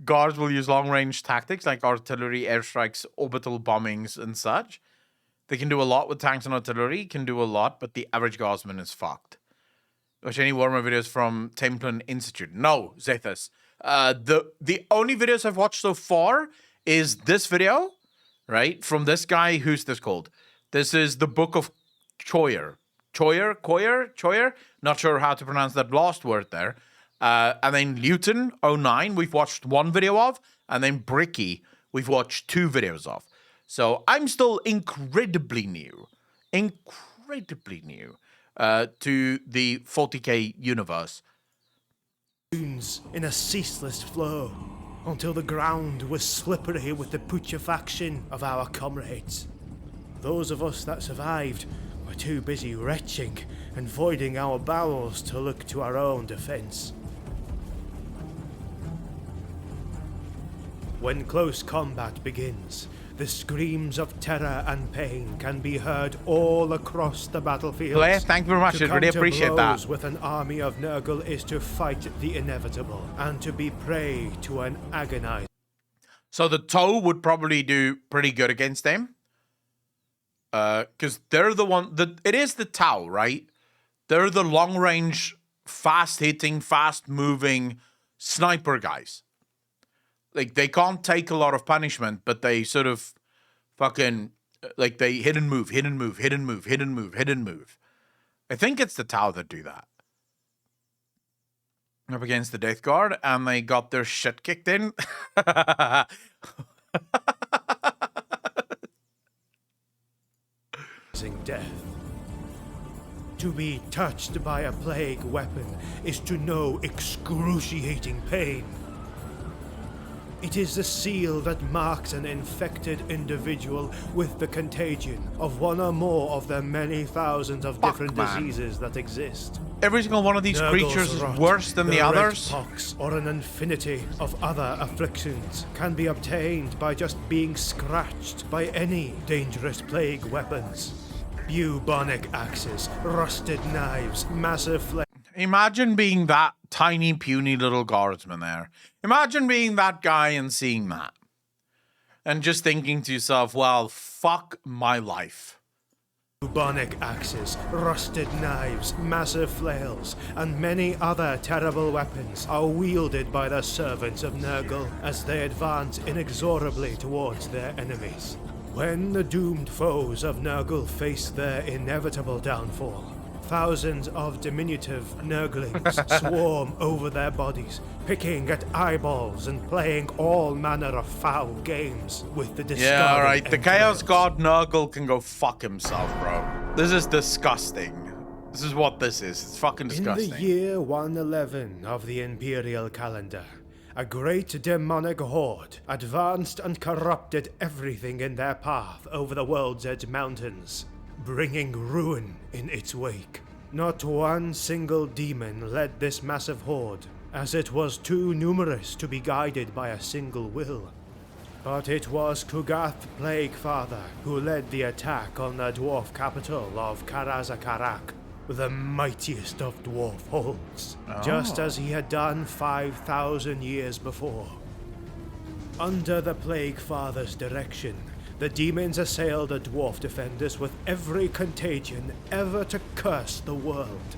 Guards will use long-range tactics like artillery, airstrikes, orbital bombings, and such. They can do a lot with tanks and artillery, can do a lot, but the average guardsman is fucked. Watch any Warhammer videos from Templin Institute? No, Zethus. The only videos I've watched so far is this video, right? From this guy, who's this called? This is the Book of Choyer. Choyer? Not sure how to pronounce that last word there. And then Luton09, we've watched one video of. And then Bricky, we've watched 2 videos of. So I'm still incredibly new to the 40k universe. In a ceaseless flow, until the ground was slippery with the putrefaction of our comrades. Those of us that survived were too busy retching and voiding our bowels to look to our own defense. When close combat begins, the screams of terror and pain can be heard all across the battlefield. Blair, thank you very much. I really appreciate that. With an army of Nurgle is to fight the inevitable and to be prey to an agonized. So the Toe would probably do pretty good against them. Because they're the one that it is the Tau, right? They're the long range, fast hitting, fast moving sniper guys. Like, they can't take a lot of punishment, but they sort of fucking, like, they hit and move. I think it's the Tau that do that. Up against the Death Guard, and they got their shit kicked in. Death. To be touched by a plague weapon is to know excruciating pain. It is the seal that marks an infected individual with the contagion of one or more of the many thousands of different diseases that exist. Every single one of these creatures is worse than the others. Pox or an infinity of other afflictions can be obtained by just being scratched by any dangerous plague weapons. Bubonic axes, rusted knives, massive flames. Imagine being that tiny, puny little guardsman there. Imagine being that guy and seeing that. And just thinking to yourself, well, fuck my life. Bubonic axes, rusted knives, massive flails, and many other terrible weapons are wielded by the servants of Nurgle as they advance inexorably towards their enemies. When the doomed foes of Nurgle face their inevitable downfall, thousands of diminutive Nurglings swarm over their bodies, picking at eyeballs and playing all manner of foul games with the discarded. Yeah, alright. The Chaos God Nurgle can go fuck himself, bro. This is disgusting. This is what this is. It's fucking disgusting. In the year 111 of the Imperial calendar, a great demonic horde advanced and corrupted everything in their path over the World's Edge Mountains, bringing ruin in its wake. Not one single demon led this massive horde, as it was too numerous to be guided by a single will. But it was Kugath Plaguefather who led the attack on the dwarf capital of Karazakarak, the mightiest of dwarf holds, just as he had done 5,000 years before. Under the Plaguefather's direction, the demons assailed the dwarf defenders with every contagion ever to curse the world.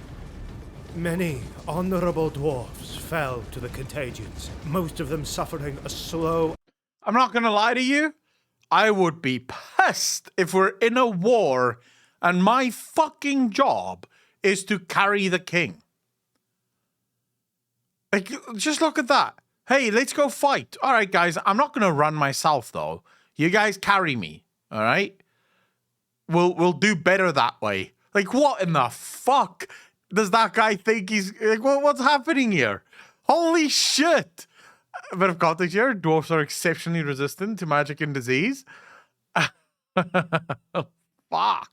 Many honorable dwarfs fell to the contagions, most of them suffering a slow... I'm not gonna lie to you. I would be pissed if we're in a war and my fucking job is to carry the king. Like, just look at that. Hey, let's go fight. All right, guys, I'm not gonna run myself though. You guys carry me. All right. We'll do better that way. Like, what in the fuck does that guy think he's like? What's happening here? Holy shit! A bit of context here. Dwarves are exceptionally resistant to magic and disease. Fuck.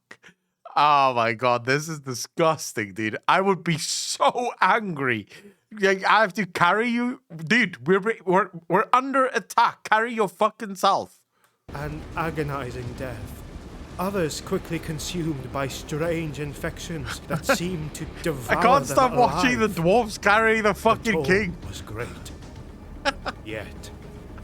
Oh my god, this is disgusting, dude. I would be so angry. Like, I have to carry you, dude. We're under attack. Carry your fucking self. and agonizing death. Others quickly consumed by strange infections that seemed to devour I can't them stop watching the alive. dwarves carry the The fucking toll king. was great. Yet,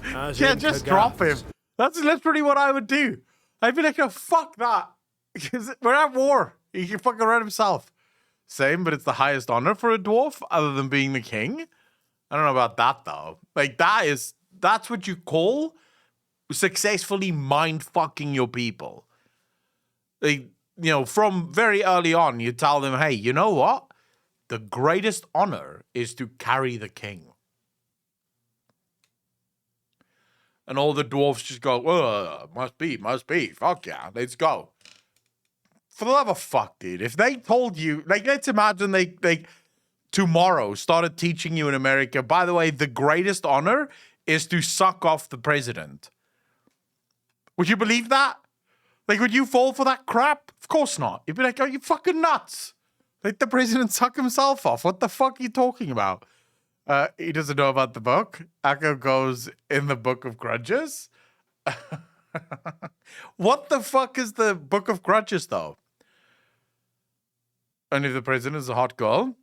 as Yeah, in just drop him. Kagath's, That's literally what I would do. I'd be like, oh, fuck that. Because we're at war. He can fucking run himself. Same, but it's the highest honor for a dwarf other than being the king. I don't know about that, though. Like, that's what you call successfully mind-fucking your people. Like, you know, from very early on, you tell them, hey, you know what? The greatest honor is to carry the king. And all the dwarves just go, must be. Fuck yeah, let's go. For the love of fuck, dude. If they told you, like, let's imagine they tomorrow started teaching you in America, by the way, the greatest honor is to suck off the president. Would you believe that? Like, would you fall for that crap? Of course not. You'd be like, are you fucking nuts? Let the president suck himself off. What the fuck are you talking about? He doesn't know about the book. Akko goes in the Book of Grudges. What the fuck is the Book of Grudges, though? And if the president is a hot girl?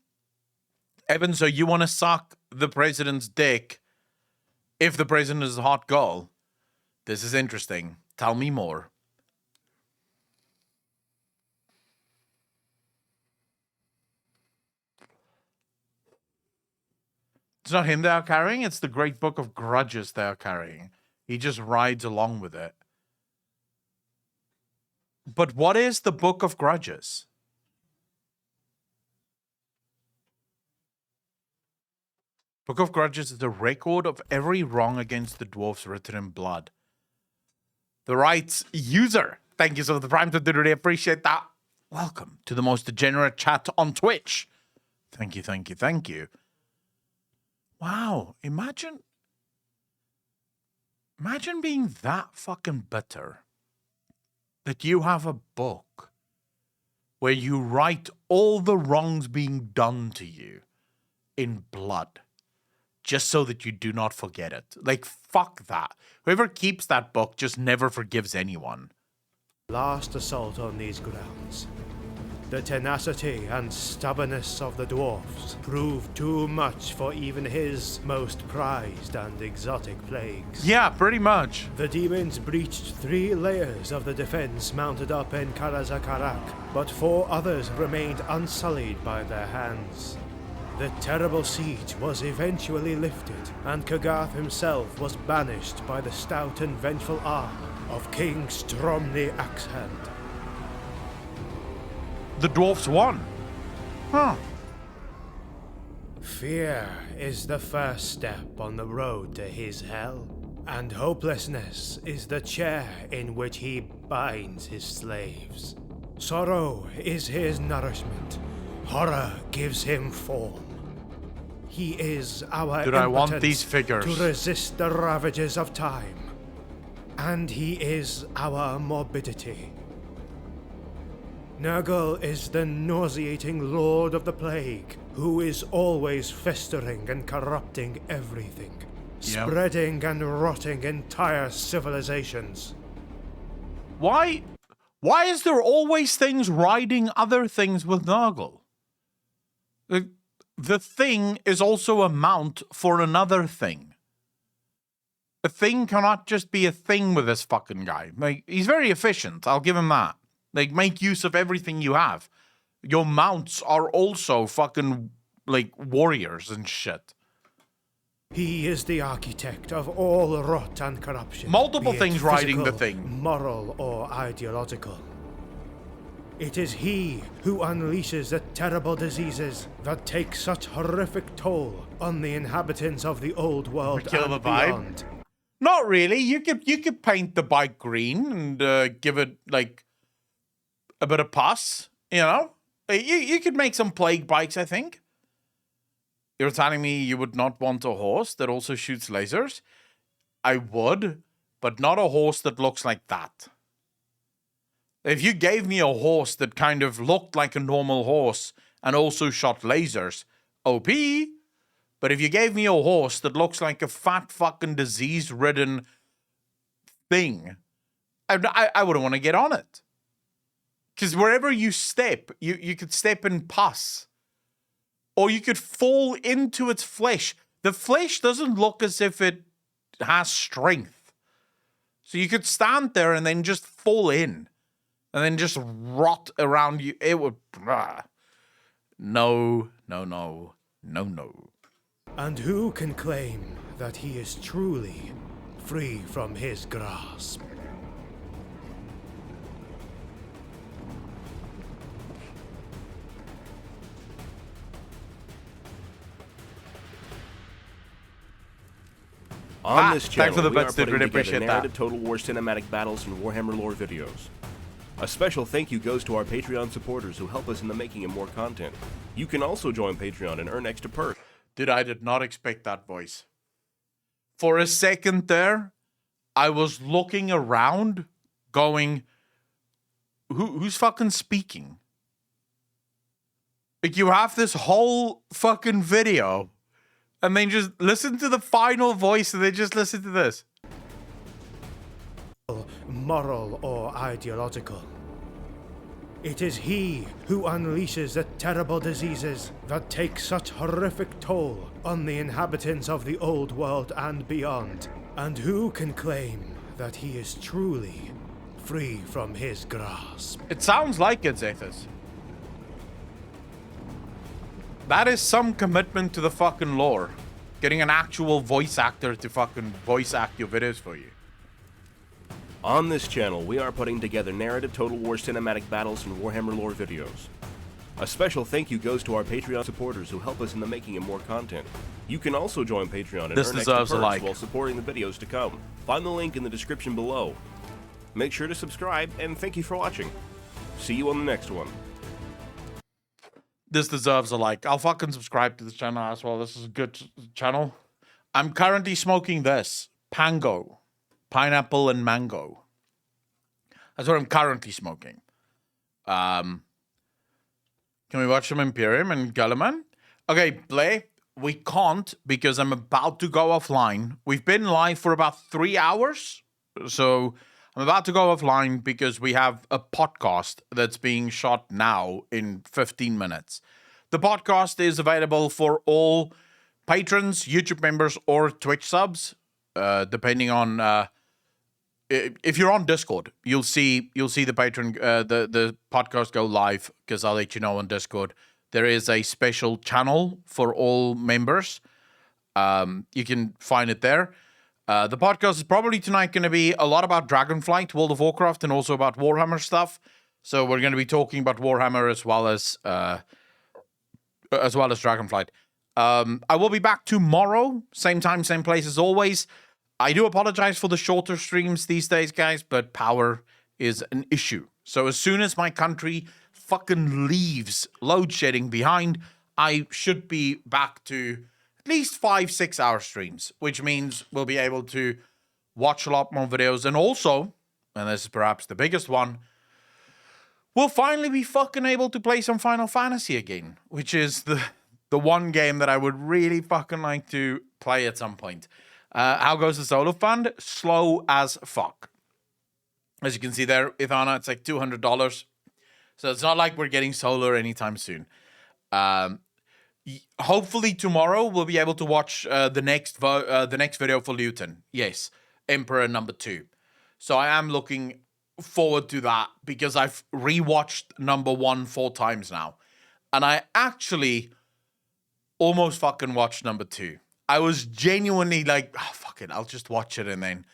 Evan, so you want to suck the president's dick if the president is a hot girl? This is interesting. Tell me more. It's not him they are carrying, it's the Great Book of Grudges they are carrying. He just rides along with it. But what is the Book of Grudges? Book of Grudges is a record of every wrong against the dwarfs written in blood. The rights user. Thank you so much for the Prime to really appreciate that. Welcome to the most degenerate chat on Twitch. Thank you, thank you, thank you. Wow, imagine being that fucking bitter that you have a book where you write all the wrongs being done to you in blood just so that you do not forget it. Like, fuck that. Whoever keeps that book just never forgives anyone. last assault on these grounds. The tenacity and stubbornness of the dwarfs proved too much for even his most prized and exotic plagues. Yeah, pretty much. The demons breached 3 layers of the defense mounted up in Karazakarak, but 4 others remained unsullied by their hands. The terrible siege was eventually lifted, and Kagath himself was banished by the stout and vengeful arm of King Stromny Axehand. The dwarfs won. Huh. Fear is the first step on the road to his hell, and hopelessness is the chair in which he binds his slaves. Sorrow is his nourishment, Horror gives him form. He is our Dude, I want impotence these figures. to resist the ravages of time. And he is our morbidity. Nurgle is the nauseating lord of the plague, who is always festering and corrupting everything, spreading and rotting entire civilizations. Why is there always things riding other things with Nurgle? The thing is also a mount for another thing. A thing cannot just be a thing with this fucking guy. Like, he's very efficient, I'll give him that. Like, make use of everything you have. Your mounts are also fucking, like, warriors and shit. He is the architect of all rot and corruption. Multiple be it things riding the physical, thing. moral or ideological. It is he who unleashes the terrible diseases that take such horrific toll on the inhabitants of the old world Kill and the vibe? beyond. Not really. You could paint the bike green and give it, like, a bit of pus, you know? You could make some plague bikes, I think. You're telling me you would not want a horse that also shoots lasers? I would, but not a horse that looks like that. If you gave me a horse that kind of looked like a normal horse and also shot lasers, OP. But if you gave me a horse that looks like a fat fucking disease-ridden thing, I wouldn't want to get on it. Because wherever you step, you could step in pus. Or you could fall into its flesh. The flesh doesn't look as if it has strength. So you could stand there and then just fall in. And then just rot around you. It would... No. And who can claim that he is truly free from his grasp? On this thanks channel, for the we are bets, dude. putting Really together appreciate that. narrated Total War cinematic battles and Warhammer lore videos. A special thank you goes to our Patreon supporters who help us in the making of more content. You can also join Patreon and earn extra perks. Dude, I did not expect that voice. For a second there, I was looking around going, who's fucking speaking? Like, you have this whole fucking video, and then just listen to the final voice, and then just listen to this. Moral or ideological. It is he who unleashes the terrible diseases that take such horrific toll on the inhabitants of the old world and beyond. And who can claim that he is truly free from his grasp? It sounds like it, Zethus. That is some commitment to the fucking lore. Getting an actual voice actor to fucking voice act your videos for you. On this channel, we are putting together narrative Total War cinematic battles and Warhammer lore videos. A special thank you goes to our Patreon supporters who help us in the making of more content. You can also join Patreon and This earn extra deserves a perks like. while supporting the videos to come. Find the link in the description below. Make sure to subscribe, and thank you for watching. See you on the next one. This deserves a like. I'll fucking subscribe to this channel as well. This is a good channel. I'm currently smoking this. Pango. Pineapple and mango. That's what I'm currently smoking. Can we watch some Imperium and Gulliman? Okay, Blay, we can't because I'm about to go offline. We've been live for about 3 hours. So I'm about to go offline because we have a podcast that's being shot now in 15 minutes. The podcast is available for all patrons, YouTube members, or Twitch subs, depending on... if you're on Discord, you'll see the patron the podcast go live because I'll let you know on Discord. There is a special channel for all members. You can find it there. The podcast is probably tonight going to be a lot about Dragonflight, World of Warcraft, and also about Warhammer stuff. So we're going to be talking about Warhammer as well as Dragonflight. I will be back tomorrow, same time, same place as always. I do apologize for the shorter streams these days, guys, but power is an issue. So as soon as my country fucking leaves load shedding behind, I should be back to at least 5-6 hour streams, which means we'll be able to watch a lot more videos. And also, and this is perhaps the biggest one, we'll finally be fucking able to play some Final Fantasy again, which is the one game that I would really fucking like to play at some point. How goes the solo fund? Slow as fuck. As you can see there, Ithana, it's like $200. So it's not like we're getting solar anytime soon. Hopefully tomorrow we'll be able to watch the next video for Luton. Yes, Emperor number 2. So I am looking forward to that because I've rewatched number 1 4 times now. And I actually almost fucking watched number 2. I was genuinely like, oh, fuck it, I'll just watch it and then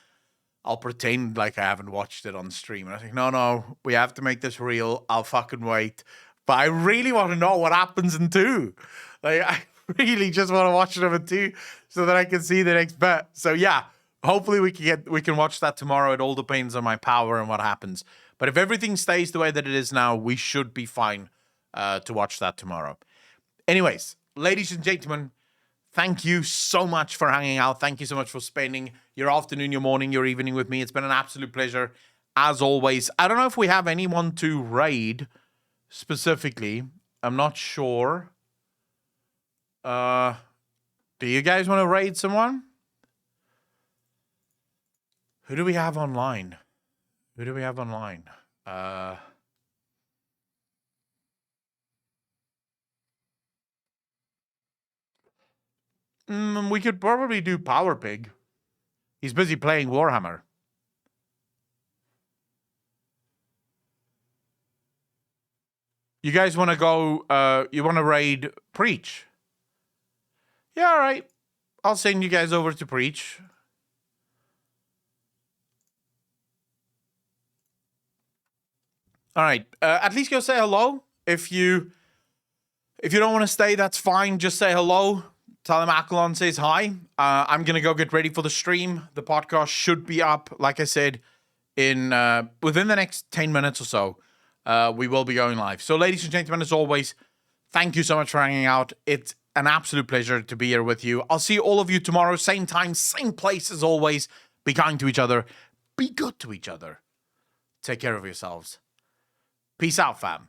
I'll pretend like I haven't watched it on stream. And I think, no, we have to make this real. I'll fucking wait. But I really want to know what happens in 2. Like, I really just want to watch number 2 so that I can see the next bit. So yeah, hopefully we can watch that tomorrow. It all depends on my power and what happens. But if everything stays the way that it is now, we should be fine to watch that tomorrow. Anyways, ladies and gentlemen, thank you so much for hanging out. Thank you so much for spending your afternoon, your morning, your evening with me. It's been an absolute pleasure, as always. I don't know if we have anyone to raid specifically. I'm not sure. Do you guys want to raid someone? Who do we have online? We could probably do Power Pig. He's busy playing Warhammer. You guys want to go, you want to raid Preach? Yeah, all right. I'll send you guys over to Preach. All right. At least go say hello. If you don't want to stay, that's fine. Just say hello. Tell him Akalon says hi. I'm going to go get ready for the stream. The podcast should be up, like I said, in within the next 10 minutes or so. We will be going live. So, ladies and gentlemen, as always, thank you so much for hanging out. It's an absolute pleasure to be here with you. I'll see all of you tomorrow, same time, same place as always. Be kind to each other. Be good to each other. Take care of yourselves. Peace out, fam.